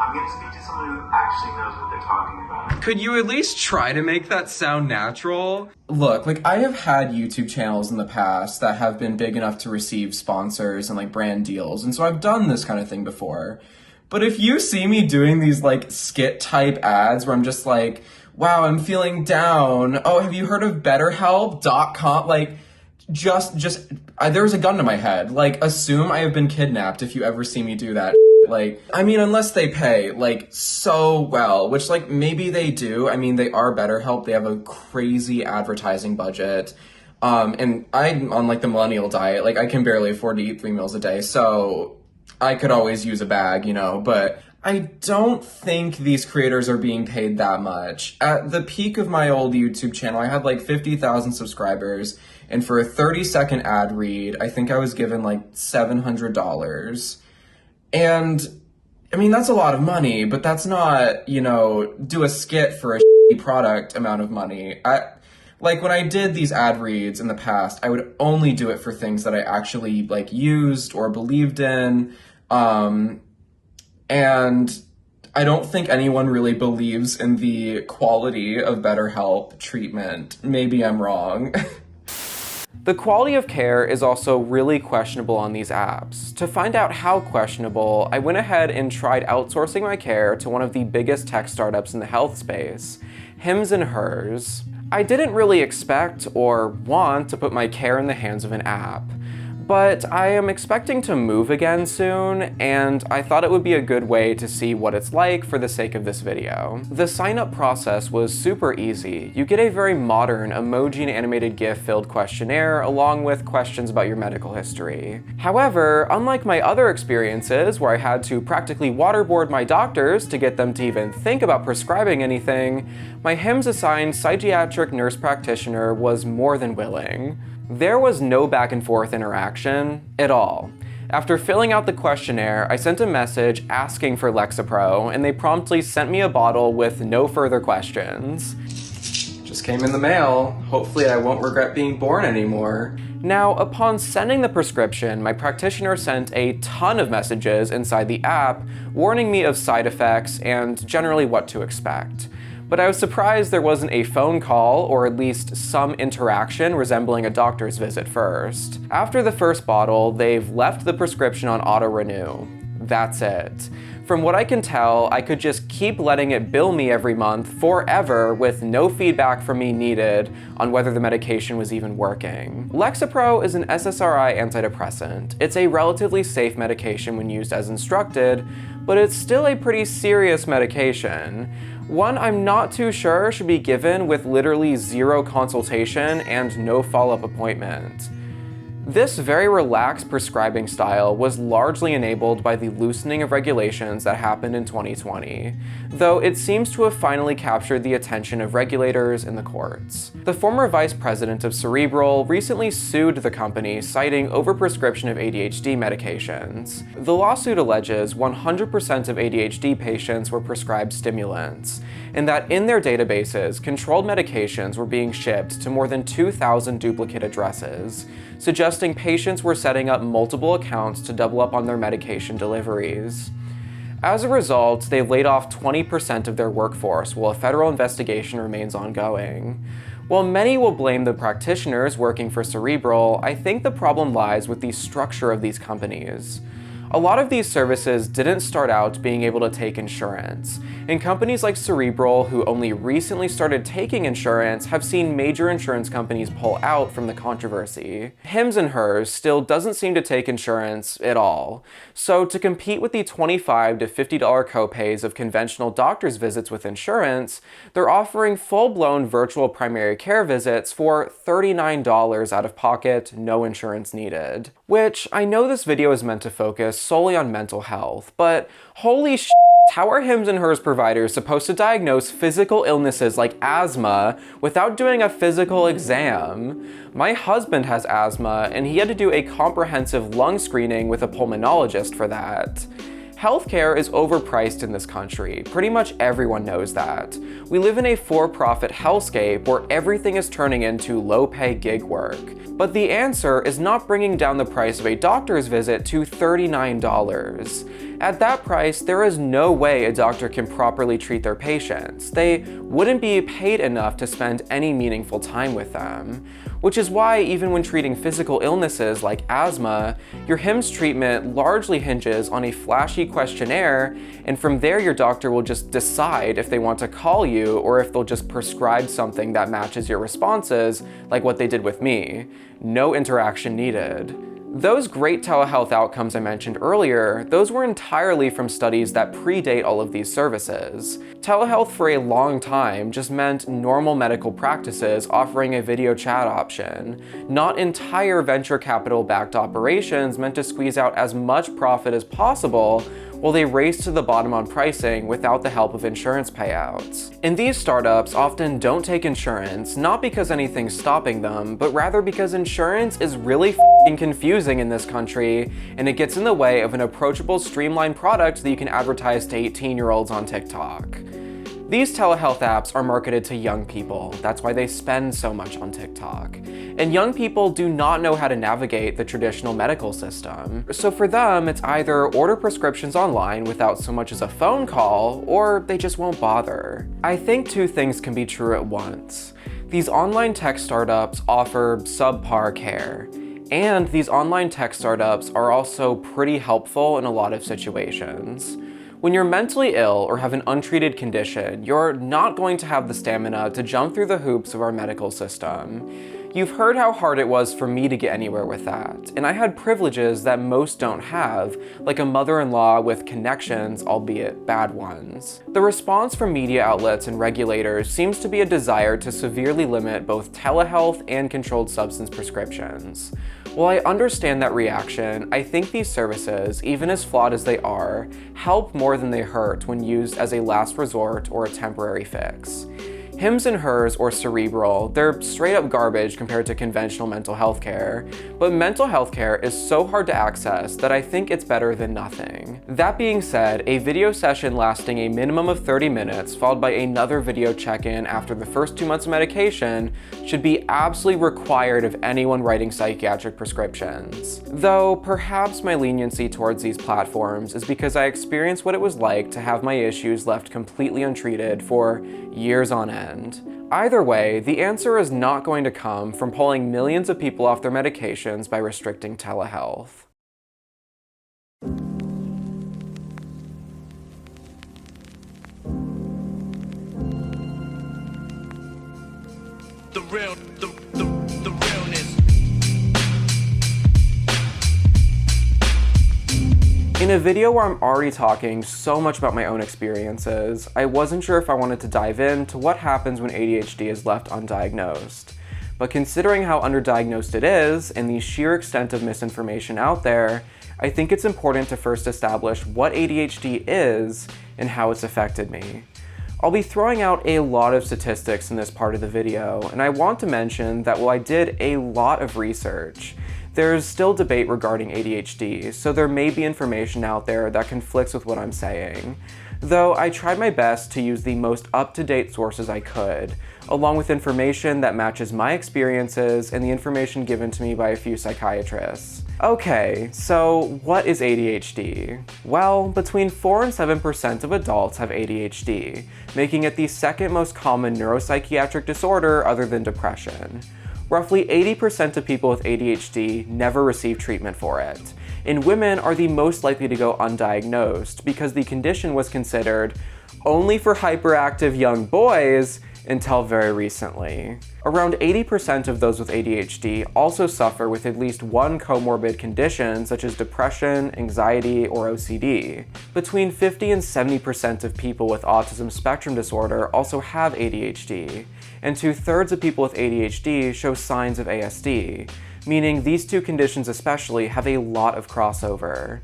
I'm going to speak to someone who actually knows what they're talking about. Could you at least try to make that sound natural? Look, like I have had YouTube channels in the past that have been big enough to receive sponsors and like brand deals. And so I've done this kind of thing before. But if you see me doing these like skit type ads where I'm just like, wow, I'm feeling down. Oh, have you heard of BetterHelp.com? Like, there's a gun to my head. Like, assume I have been kidnapped if you ever see me do that. Like, I mean, unless they pay, like, so well, which, like, maybe they do. I mean, they are BetterHelp. They have a crazy advertising budget. And I'm on, like, the millennial diet. Like, I can barely afford to eat 3 meals a day, so I could always use a bag, you know, but I don't think these creators are being paid that much. At the peak of my old YouTube channel, I had, like, 50,000 subscribers, and for a 30-second ad read, I think I was given, like, $700. And, I mean, that's a lot of money, but that's not, you know, do a skit for a shitty product amount of money. Like, when I did these ad reads in the past, I would only do it for things that I actually, like, used or believed in. And I don't think anyone really believes in the quality of BetterHelp treatment. Maybe I'm wrong. The quality of care is also really questionable on these apps. To find out how questionable, I went ahead and tried outsourcing my care to one of the biggest tech startups in the health space, Hims and Hers. I didn't really expect or want to put my care in the hands of an app, but I am expecting to move again soon, and I thought it would be a good way to see what it's like for the sake of this video. The sign-up process was super easy. You get a very modern emoji and animated GIF-filled questionnaire along with questions about your medical history. However, unlike my other experiences where I had to practically waterboard my doctors to get them to even think about prescribing anything, my Hims-assigned psychiatric nurse practitioner was more than willing. There was no back and forth interaction at all. After filling out the questionnaire, I sent a message asking for Lexapro, and they promptly sent me a bottle with no further questions. Just came in the mail. Hopefully I won't regret being born anymore. Now, upon sending the prescription, my practitioner sent a ton of messages inside the app warning me of side effects and generally what to expect. But I was surprised there wasn't a phone call or at least some interaction resembling a doctor's visit first. After the first bottle, they've left the prescription on auto-renew. That's it. From what I can tell, I could just keep letting it bill me every month forever with no feedback from me needed on whether the medication was even working. Lexapro is an SSRI antidepressant. It's a relatively safe medication when used as instructed, but it's still a pretty serious medication. One I'm not too sure should be given with literally zero consultation and no follow-up appointment. This very relaxed prescribing style was largely enabled by the loosening of regulations that happened in 2020, though it seems to have finally captured the attention of regulators in the courts. The former vice president of Cerebral recently sued the company, citing overprescription of ADHD medications. The lawsuit alleges 100% of ADHD patients were prescribed stimulants, and that in their databases, controlled medications were being shipped to more than 2,000 duplicate addresses, suggesting patients were setting up multiple accounts to double up on their medication deliveries. As a result, they've laid off 20% of their workforce while a federal investigation remains ongoing. While many will blame the practitioners working for Cerebral, I think the problem lies with the structure of these companies. A lot of these services didn't start out being able to take insurance, and companies like Cerebral, who only recently started taking insurance, have seen major insurance companies pull out from the controversy. Hims & Hers still doesn't seem to take insurance at all, so to compete with the $25 to $50 copays of conventional doctor's visits with insurance, they're offering full-blown virtual primary care visits for $39 out of pocket, no insurance needed. Which, I know this video is meant to focus solely on mental health, but holy shit, how are Hims & Hers providers supposed to diagnose physical illnesses like asthma without doing a physical exam? My husband has asthma, and he had to do a comprehensive lung screening with a pulmonologist for that. Healthcare is overpriced in this country. Pretty much everyone knows that. We live in a for-profit hellscape where everything is turning into low-pay gig work. But the answer is not bringing down the price of a doctor's visit to $39. At that price, there is no way a doctor can properly treat their patients. They wouldn't be paid enough to spend any meaningful time with them. Which is why even when treating physical illnesses like asthma, your Hims treatment largely hinges on a flashy questionnaire, and from there your doctor will just decide if they want to call you or if they'll just prescribe something that matches your responses, like what they did with me. No interaction needed. Those great telehealth outcomes I mentioned earlier, those were entirely from studies that predate all of these services. Telehealth for a long time just meant normal medical practices offering a video chat option, not entire venture capital-backed operations meant to squeeze out as much profit as possible while they race to the bottom on pricing without the help of insurance payouts. And these startups often don't take insurance, not because anything's stopping them, but rather because insurance is really f***ing confusing in this country, and it gets in the way of an approachable, streamlined product that you can advertise to 18-year-olds on TikTok. These telehealth apps are marketed to young people. That's why they spend so much on TikTok. And young people do not know how to navigate the traditional medical system. So for them, it's either order prescriptions online without so much as a phone call, or they just won't bother. I think two things can be true at once. These online tech startups offer subpar care. And these online tech startups are also pretty helpful in a lot of situations. When you're mentally ill or have an untreated condition, you're not going to have the stamina to jump through the hoops of our medical system. You've heard how hard it was for me to get anywhere with that, and I had privileges that most don't have, like a mother-in-law with connections, albeit bad ones. The response from media outlets and regulators seems to be a desire to severely limit both telehealth and controlled substance prescriptions. While I understand that reaction, I think these services, even as flawed as they are, help more than they hurt when used as a last resort or a temporary fix. Hims and Hers, or Cerebral, they're straight up garbage compared to conventional mental health care, but mental health care is so hard to access that I think it's better than nothing. That being said, a video session lasting a minimum of 30 minutes, followed by another video check-in after the first 2 months of medication, should be absolutely required of anyone writing psychiatric prescriptions. Though, perhaps my leniency towards these platforms is because I experienced what it was like to have my issues left completely untreated for years on end. Either way, the answer is not going to come from pulling millions of people off their medications by restricting telehealth. The realness. In a video where I'm already talking so much about my own experiences, I wasn't sure if I wanted to dive into what happens when ADHD is left undiagnosed. But considering how underdiagnosed it is, and the sheer extent of misinformation out there, I think it's important to first establish what ADHD is and how it's affected me. I'll be throwing out a lot of statistics in this part of the video, and I want to mention that while I did a lot of research, there's still debate regarding ADHD, so there may be information out there that conflicts with what I'm saying. Though I tried my best to use the most up-to-date sources I could, along with information that matches my experiences and the information given to me by a few psychiatrists. Okay, so what is ADHD? Well, between 4 and 7% of adults have ADHD, making it the second most common neuropsychiatric disorder other than depression. Roughly 80% of people with ADHD never receive treatment for it, and women are the most likely to go undiagnosed because the condition was considered only for hyperactive young boys until very recently. Around 80% of those with ADHD also suffer with at least one comorbid condition such as depression, anxiety, or OCD. Between 50 and 70% of people with autism spectrum disorder also have ADHD, and 2/3 of people with ADHD show signs of ASD, meaning these two conditions especially have a lot of crossover.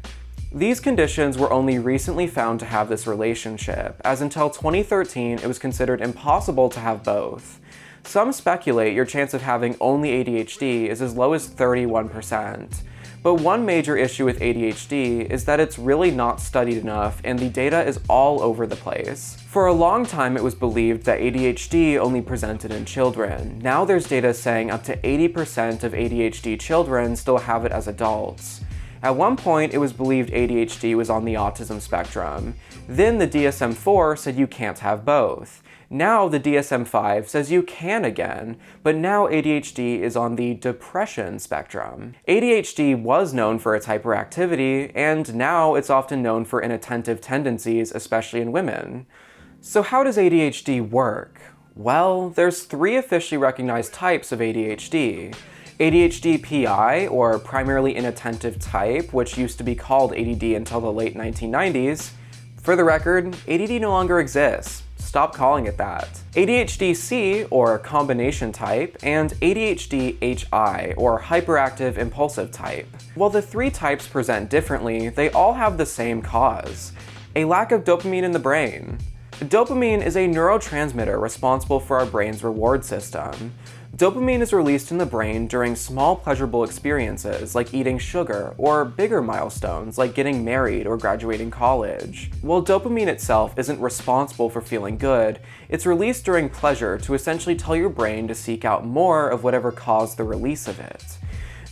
These conditions were only recently found to have this relationship, as until 2013 it was considered impossible to have both. Some speculate your chance of having only ADHD is as low as 31%. But one major issue with ADHD is that it's really not studied enough and the data is all over the place. For a long time it was believed that ADHD only presented in children. Now there's data saying up to 80% of ADHD children still have it as adults. At one point, it was believed ADHD was on the autism spectrum. Then the DSM-4 said you can't have both. Now the DSM-5 says you can again, but now ADHD is on the depression spectrum. ADHD was known for its hyperactivity, and now it's often known for inattentive tendencies, especially in women. So how does ADHD work? Well, there's 3 officially recognized types of ADHD. ADHD-PI, or primarily inattentive type, which used to be called ADD until the late 1990s. For the record, ADD no longer exists. Stop calling it that. ADHD-C, or combination type, and ADHD-HI, or hyperactive impulsive type. While the 3 types present differently, they all have the same cause: a lack of dopamine in the brain. Dopamine is a neurotransmitter responsible for our brain's reward system. Dopamine is released in the brain during small pleasurable experiences like eating sugar, or bigger milestones like getting married or graduating college. While dopamine itself isn't responsible for feeling good, it's released during pleasure to essentially tell your brain to seek out more of whatever caused the release of it.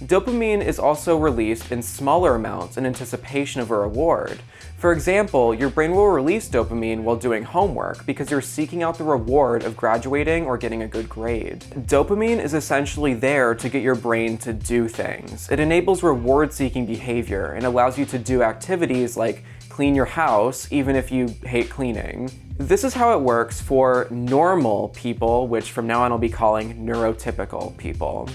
Dopamine is also released in smaller amounts in anticipation of a reward. For example, your brain will release dopamine while doing homework because you're seeking out the reward of graduating or getting a good grade. Dopamine is essentially there to get your brain to do things. It enables reward-seeking behavior and allows you to do activities like clean your house even if you hate cleaning. This is how it works for normal people, which from now on I'll be calling neurotypical people.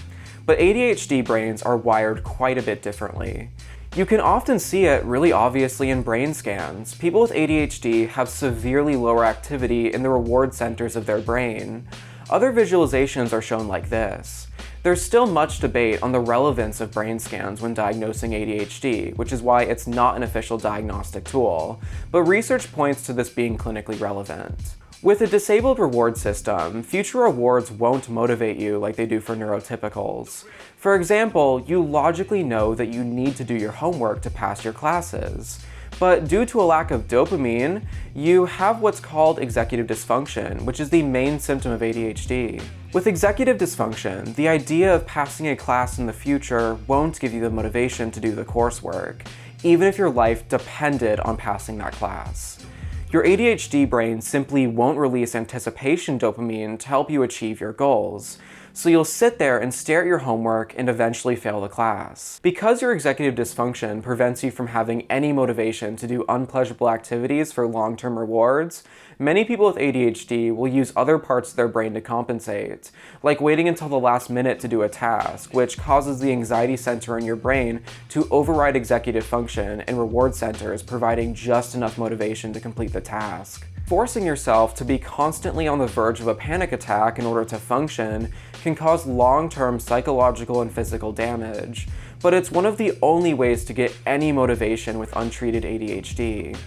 But ADHD brains are wired quite a bit differently. You can often see it really obviously in brain scans. People with ADHD have severely lower activity in the reward centers of their brain. Other visualizations are shown like this. There's still much debate on the relevance of brain scans when diagnosing ADHD, which is why it's not an official diagnostic tool, but research points to this being clinically relevant. With a disabled reward system, future rewards won't motivate you like they do for neurotypicals. For example, you logically know that you need to do your homework to pass your classes. But due to a lack of dopamine, you have what's called executive dysfunction, which is the main symptom of ADHD. With executive dysfunction, the idea of passing a class in the future won't give you the motivation to do the coursework, even if your life depended on passing that class. Your ADHD brain simply won't release anticipation dopamine to help you achieve your goals, so you'll sit there and stare at your homework and eventually fail the class. Because your executive dysfunction prevents you from having any motivation to do unpleasurable activities for long-term rewards, many people with ADHD will use other parts of their brain to compensate, like waiting until the last minute to do a task, which causes the anxiety center in your brain to override executive function and reward centers providing just enough motivation to complete the task. Forcing yourself to be constantly on the verge of a panic attack in order to function can cause long-term psychological and physical damage, but it's one of the only ways to get any motivation with untreated ADHD.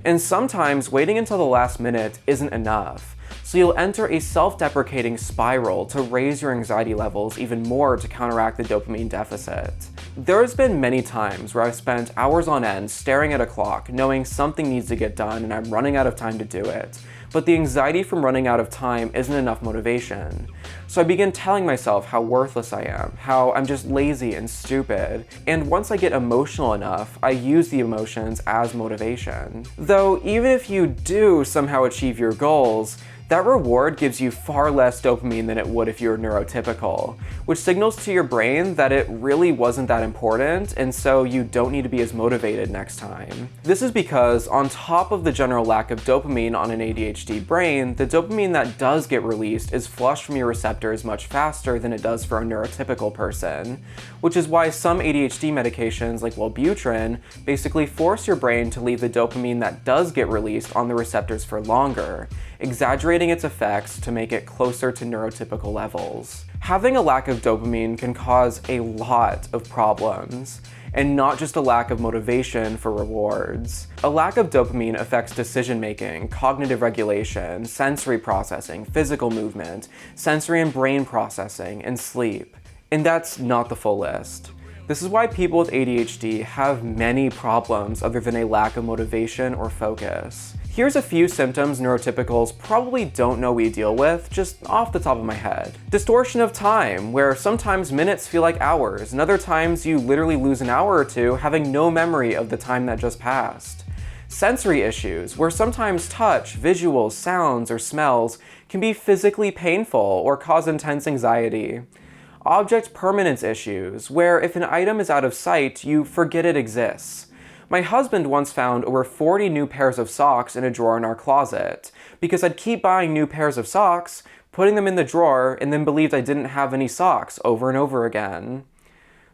And sometimes waiting until the last minute isn't enough, so you'll enter a self-deprecating spiral to raise your anxiety levels even more to counteract the dopamine deficit. There's been many times where I've spent hours on end staring at a clock, knowing something needs to get done and I'm running out of time to do it, but the anxiety from running out of time isn't enough motivation. So I begin telling myself how worthless I am, how I'm just lazy and stupid, and once I get emotional enough, I use the emotions as motivation. Though even if you do somehow achieve your goals, that reward gives you far less dopamine than it would if you were neurotypical, which signals to your brain that it really wasn't that important, and so you don't need to be as motivated next time. This is because, on top of the general lack of dopamine on an ADHD brain, the dopamine that does get released is flushed from your receptors much faster than it does for a neurotypical person, which is why some ADHD medications like Wellbutrin basically force your brain to leave the dopamine that does get released on the receptors for longer, exaggerating its effects to make it closer to neurotypical levels. Having a lack of dopamine can cause a lot of problems, and not just a lack of motivation for rewards. A lack of dopamine affects decision-making, cognitive regulation, sensory processing, physical movement, sensory and brain processing, and sleep. And that's not the full list. This is why people with ADHD have many problems other than a lack of motivation or focus. Here's a few symptoms neurotypicals probably don't know we deal with, just off the top of my head. Distortion of time, where sometimes minutes feel like hours, and other times you literally lose an hour or two having no memory of the time that just passed. Sensory issues, where sometimes touch, visuals, sounds, or smells can be physically painful or cause intense anxiety. Object permanence issues, where if an item is out of sight, you forget it exists. My husband once found over 40 new pairs of socks in a drawer in our closet, because I'd keep buying new pairs of socks, putting them in the drawer, and then believed I didn't have any socks over and over again.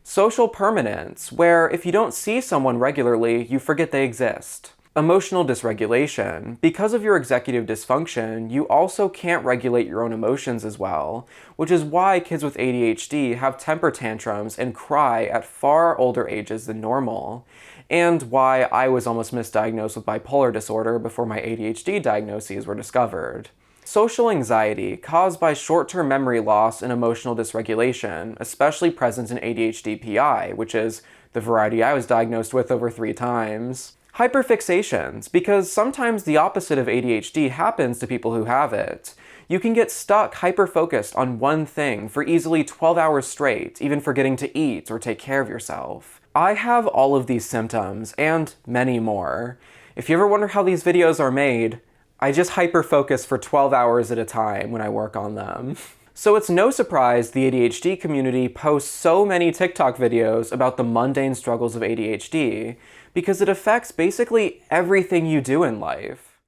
Social permanence, where if you don't see someone regularly, you forget they exist. Emotional dysregulation. Because of your executive dysfunction, you also can't regulate your own emotions as well, which is why kids with ADHD have temper tantrums and cry at far older ages than normal, and why I was almost misdiagnosed with bipolar disorder before my ADHD diagnoses were discovered. Social anxiety, caused by short-term memory loss and emotional dysregulation, especially present in ADHD-PI, which is the variety I was diagnosed with over 3 times. Hyperfixations, because sometimes the opposite of ADHD happens to people who have it. You can get stuck hyper-focused on one thing for easily 12 hours straight, even forgetting to eat or take care of yourself. I have all of these symptoms, and many more. If you ever wonder how these videos are made, I just hyper-focus for 12 hours at a time when I work on them. So it's no surprise the ADHD community posts so many TikTok videos about the mundane struggles of ADHD, because it affects basically everything you do in life.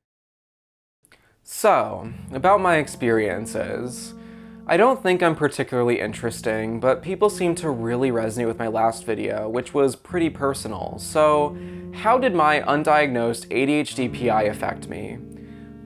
So, about my experiences. I don't think I'm particularly interesting, but people seem to really resonate with my last video, which was pretty personal. So, how did my undiagnosed ADHD-PI affect me?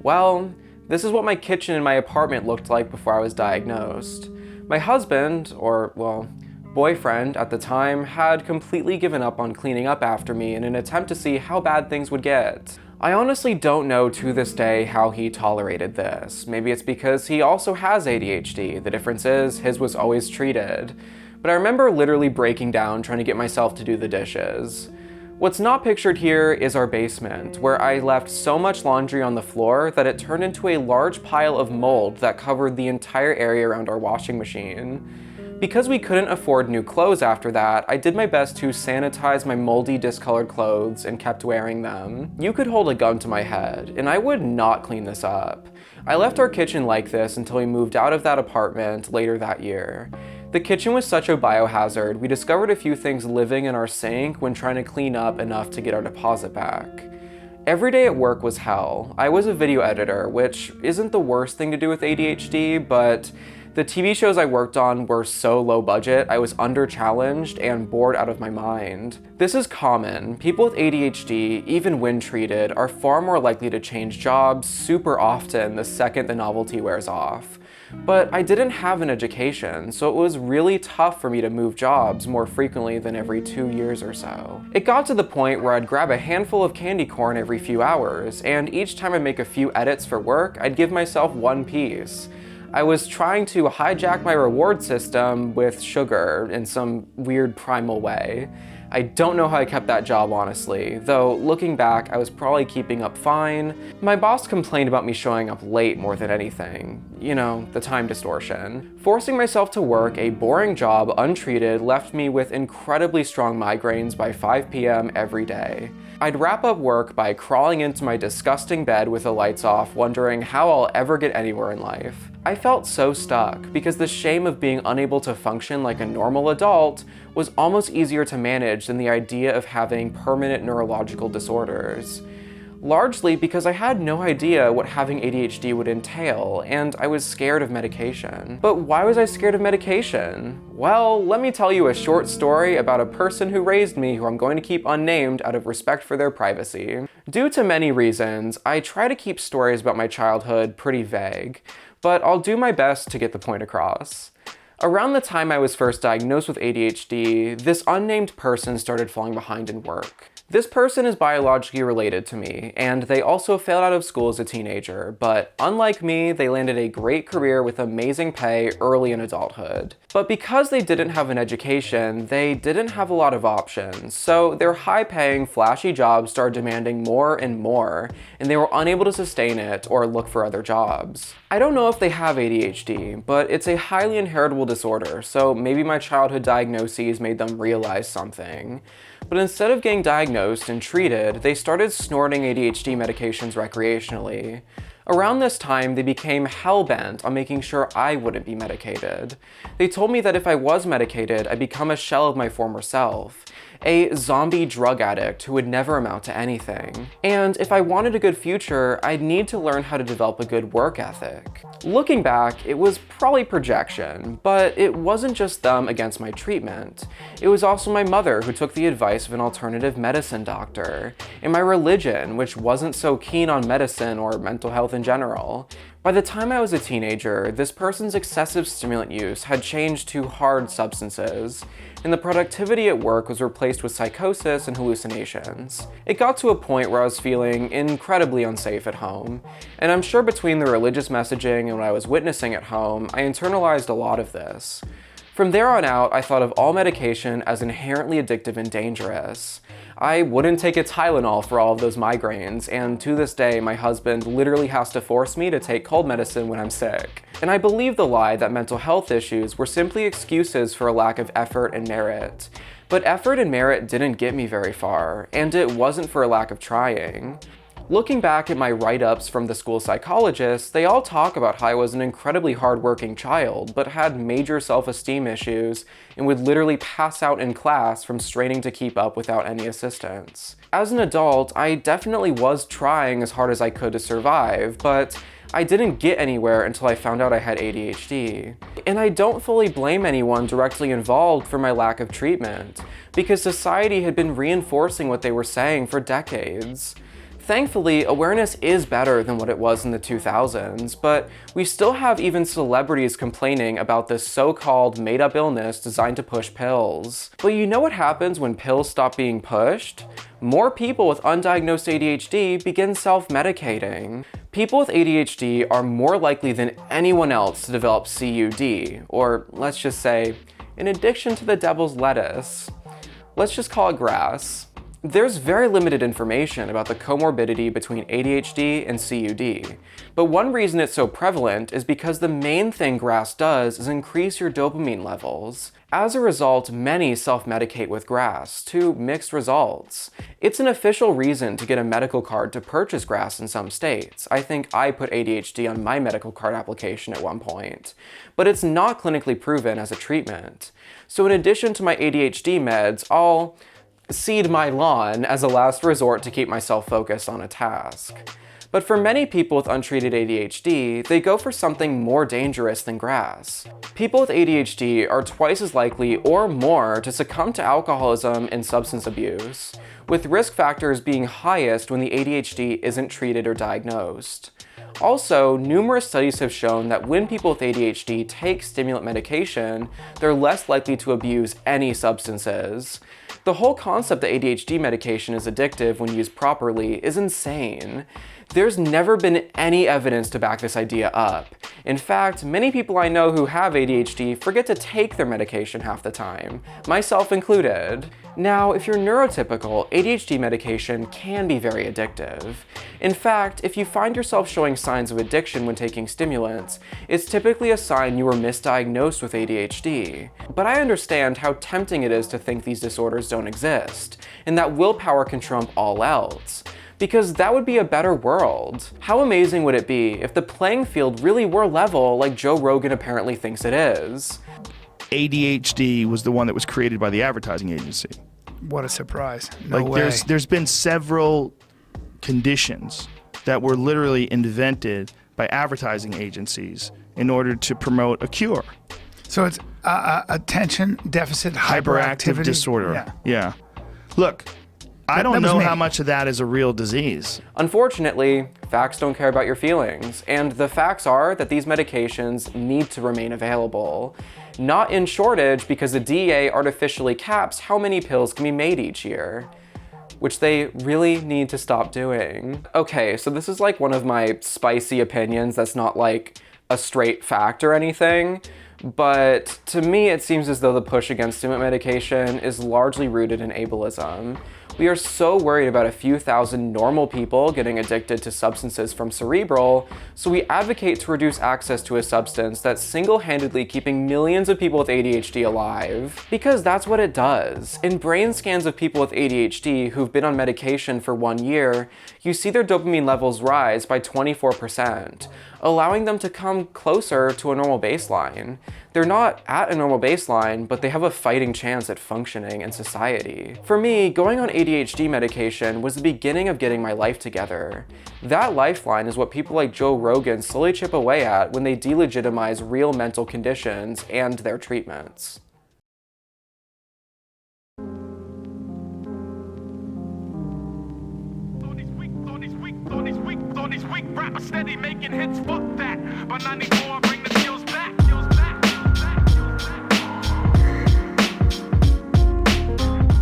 Well, this is what my kitchen in my apartment looked like before I was diagnosed. My husband, or, well, boyfriend at the time, had completely given up on cleaning up after me in an attempt to see how bad things would get. I honestly don't know to this day how he tolerated this. Maybe it's because he also has ADHD. The difference is his was always treated. But I remember literally breaking down trying to get myself to do the dishes. What's not pictured here is our basement, where I left so much laundry on the floor that it turned into a large pile of mold that covered the entire area around our washing machine. Because we couldn't afford new clothes after that, I did my best to sanitize my moldy, discolored clothes and kept wearing them. You could hold a gun to my head, and I would not clean this up. I left our kitchen like this until we moved out of that apartment later that year. The kitchen was such a biohazard, we discovered a few things living in our sink when trying to clean up enough to get our deposit back. Every day at work was hell. I was a video editor, which isn't the worst thing to do with ADHD, but the TV shows I worked on were so low budget, I was under-challenged and bored out of my mind. This is common. People with ADHD, even when treated, are far more likely to change jobs super often the second the novelty wears off. But I didn't have an education, so it was really tough for me to move jobs more frequently than every 2 years or so. It got to the point where I'd grab a handful of candy corn every few hours, and each time I'd make a few edits for work, I'd give myself one piece. I was trying to hijack my reward system with sugar in some weird primal way. I don't know how I kept that job, honestly, though looking back, I was probably keeping up fine. My boss complained about me showing up late more than anything. You know, the time distortion. Forcing myself to work a boring job untreated left me with incredibly strong migraines by 5 p.m. every day. I'd wrap up work by crawling into my disgusting bed with the lights off, wondering how I'll ever get anywhere in life. I felt so stuck because the shame of being unable to function like a normal adult was almost easier to manage than the idea of having permanent neurological disorders. Largely because I had no idea what having ADHD would entail, and I was scared of medication. But why was I scared of medication? Well, let me tell you a short story about a person who raised me who I'm going to keep unnamed out of respect for their privacy. Due to many reasons, I try to keep stories about my childhood pretty vague, but I'll do my best to get the point across. Around the time I was first diagnosed with ADHD, this unnamed person started falling behind in work. This person is biologically related to me, and they also failed out of school as a teenager, but unlike me, they landed a great career with amazing pay early in adulthood. But because they didn't have an education, they didn't have a lot of options, so their high-paying, flashy jobs started demanding more and more, and they were unable to sustain it or look for other jobs. I don't know if they have ADHD, but it's a highly inheritable disorder, so maybe my childhood diagnoses made them realize something. But instead of getting diagnosed and treated, they started snorting ADHD medications recreationally. Around this time, they became hell-bent on making sure I wouldn't be medicated. They told me that if I was medicated, I'd become a shell of my former self. A zombie drug addict who would never amount to anything. And if I wanted a good future, I'd need to learn how to develop a good work ethic. Looking back, it was probably projection, but it wasn't just them against my treatment. It was also my mother who took the advice of an alternative medicine doctor, and my religion, which wasn't so keen on medicine or mental health in general. By the time I was a teenager, this person's excessive stimulant use had changed to hard substances, and the productivity at work was replaced with psychosis and hallucinations. It got to a point where I was feeling incredibly unsafe at home, and I'm sure between the religious messaging and what I was witnessing at home, I internalized a lot of this. From there on out, I thought of all medication as inherently addictive and dangerous. I wouldn't take a Tylenol for all of those migraines, and to this day, my husband literally has to force me to take cold medicine when I'm sick. And I believe the lie that mental health issues were simply excuses for a lack of effort and merit. But effort and merit didn't get me very far, and it wasn't for a lack of trying. Looking back at my write-ups from the school psychologists, they all talk about how I was an incredibly hardworking child, but had major self-esteem issues and would literally pass out in class from straining to keep up without any assistance. As an adult, I definitely was trying as hard as I could to survive, but I didn't get anywhere until I found out I had ADHD. And I don't fully blame anyone directly involved for my lack of treatment, because society had been reinforcing what they were saying for decades. Thankfully, awareness is better than what it was in the 2000s, but we still have even celebrities complaining about this so-called made-up illness designed to push pills. But you know what happens when pills stop being pushed? More people with undiagnosed ADHD begin self-medicating. People with ADHD are more likely than anyone else to develop CUD, or let's just say, an addiction to the devil's lettuce. Let's just call it grass. There's very limited information about the comorbidity between ADHD and CUD, but one reason it's so prevalent is because the main thing grass does is increase your dopamine levels. As a result, many self-medicate with grass, to mixed results. It's an official reason to get a medical card to purchase grass in some states. I think I put ADHD on my medical card application at one point, but it's not clinically proven as a treatment. So in addition to my ADHD meds, I'll seed my lawn as a last resort to keep myself focused on a task. But for many people with untreated ADHD, they go for something more dangerous than grass. People with ADHD are twice as likely or more to succumb to alcoholism and substance abuse, with risk factors being highest when the ADHD isn't treated or diagnosed. Also, numerous studies have shown that when people with ADHD take stimulant medication, they're less likely to abuse any substances. The whole concept that ADHD medication is addictive when used properly is insane. There's never been any evidence to back this idea up. In fact, many people I know who have ADHD forget to take their medication half the time, myself included. Now, if you're neurotypical, ADHD medication can be very addictive. In fact, if you find yourself showing signs of addiction when taking stimulants, it's typically a sign you were misdiagnosed with ADHD. But I understand how tempting it is to think these disorders don't exist, and that willpower can trump all else. Because that would be a better world. How amazing would it be if the playing field really were level like Joe Rogan apparently thinks it is? ADHD was the one that was created by the advertising agency. What a surprise. No way. There's been several conditions that were literally invented by advertising agencies in order to promote a cure. So it's attention deficit hyperactivity disorder. Yeah. Look, I don't know how much of that is a real disease. Unfortunately, facts don't care about your feelings, and the facts are that these medications need to remain available. Not in shortage because the DEA artificially caps how many pills can be made each year, which they really need to stop doing. Okay, so this is like one of my spicy opinions that's not like a straight fact or anything, but to me it seems as though the push against stimulant medication is largely rooted in ableism. We are so worried about a few thousand normal people getting addicted to substances from Cerebral, so we advocate to reduce access to a substance that's single-handedly keeping millions of people with ADHD alive. Because that's what it does. In brain scans of people with ADHD who've been on medication for 1 year, you see their dopamine levels rise by 24%, allowing them to come closer to a normal baseline. They're not at a normal baseline, but they have a fighting chance at functioning in society. For me, going on ADHD medication was the beginning of getting my life together. That lifeline is what people like Joe Rogan slowly chip away at when they delegitimize real mental conditions and their treatments. Rapper steady making hits, fuck that. By 94, bring the skills back.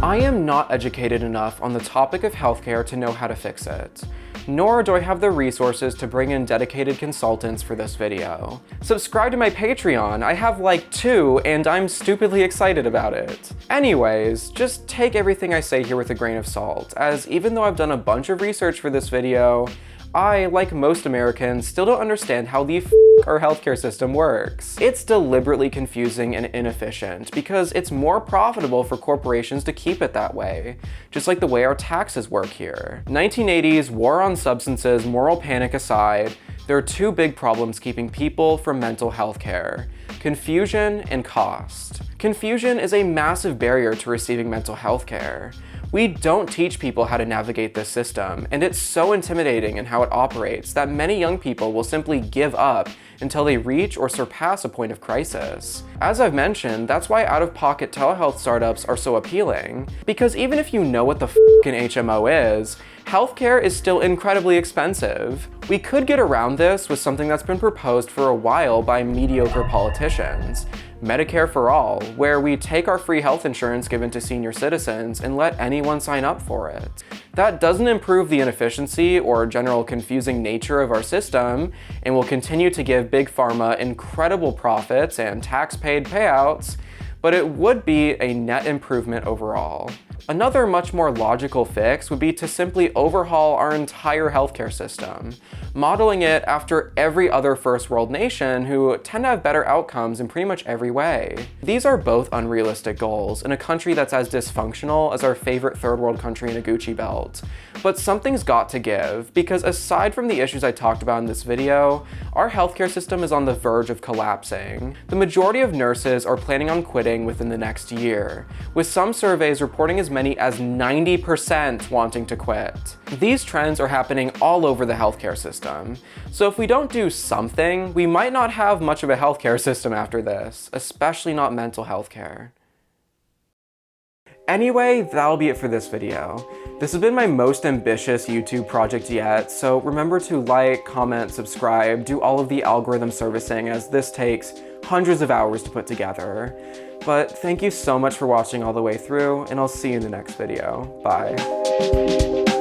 I am not educated enough on the topic of healthcare to know how to fix it. Nor do I have the resources to bring in dedicated consultants for this video. Subscribe to my Patreon, I have like 2 and I'm stupidly excited about it. Anyways, just take everything I say here with a grain of salt, as even though I've done a bunch of research for this video, I, like most Americans, still don't understand how the our healthcare system works. It's deliberately confusing and inefficient because it's more profitable for corporations to keep it that way, just like the way our taxes work here. 1980s, war on substances, moral panic aside, there are 2 big problems keeping people from mental health care: confusion and cost. Confusion is a massive barrier to receiving mental health care. We don't teach people how to navigate this system, and it's so intimidating in how it operates that many young people will simply give up until they reach or surpass a point of crisis. As I've mentioned, that's why out-of-pocket telehealth startups are so appealing, because even if you know what the f***ing HMO is, healthcare is still incredibly expensive. We could get around this with something that's been proposed for a while by mediocre politicians. Medicare for All, where we take our free health insurance given to senior citizens and let anyone sign up for it. That doesn't improve the inefficiency or general confusing nature of our system, and will continue to give Big Pharma incredible profits and tax-paid payouts, but it would be a net improvement overall. Another much more logical fix would be to simply overhaul our entire healthcare system, modeling it after every other first world nation who tend to have better outcomes in pretty much every way. These are both unrealistic goals in a country that's as dysfunctional as our favorite third world country in a Gucci belt. But something's got to give, because aside from the issues I talked about in this video, our healthcare system is on the verge of collapsing. The majority of nurses are planning on quitting within the next year, with some surveys reporting as many as 90% wanting to quit. These trends are happening all over the healthcare system, so if we don't do something, we might not have much of a healthcare system after this, especially not mental health care. Anyway, that'll be it for this video. This has been my most ambitious YouTube project yet, so remember to like, comment, subscribe, do all of the algorithm servicing, as this takes hundreds of hours to put together. But thank you so much for watching all the way through, and I'll see you in the next video. Bye.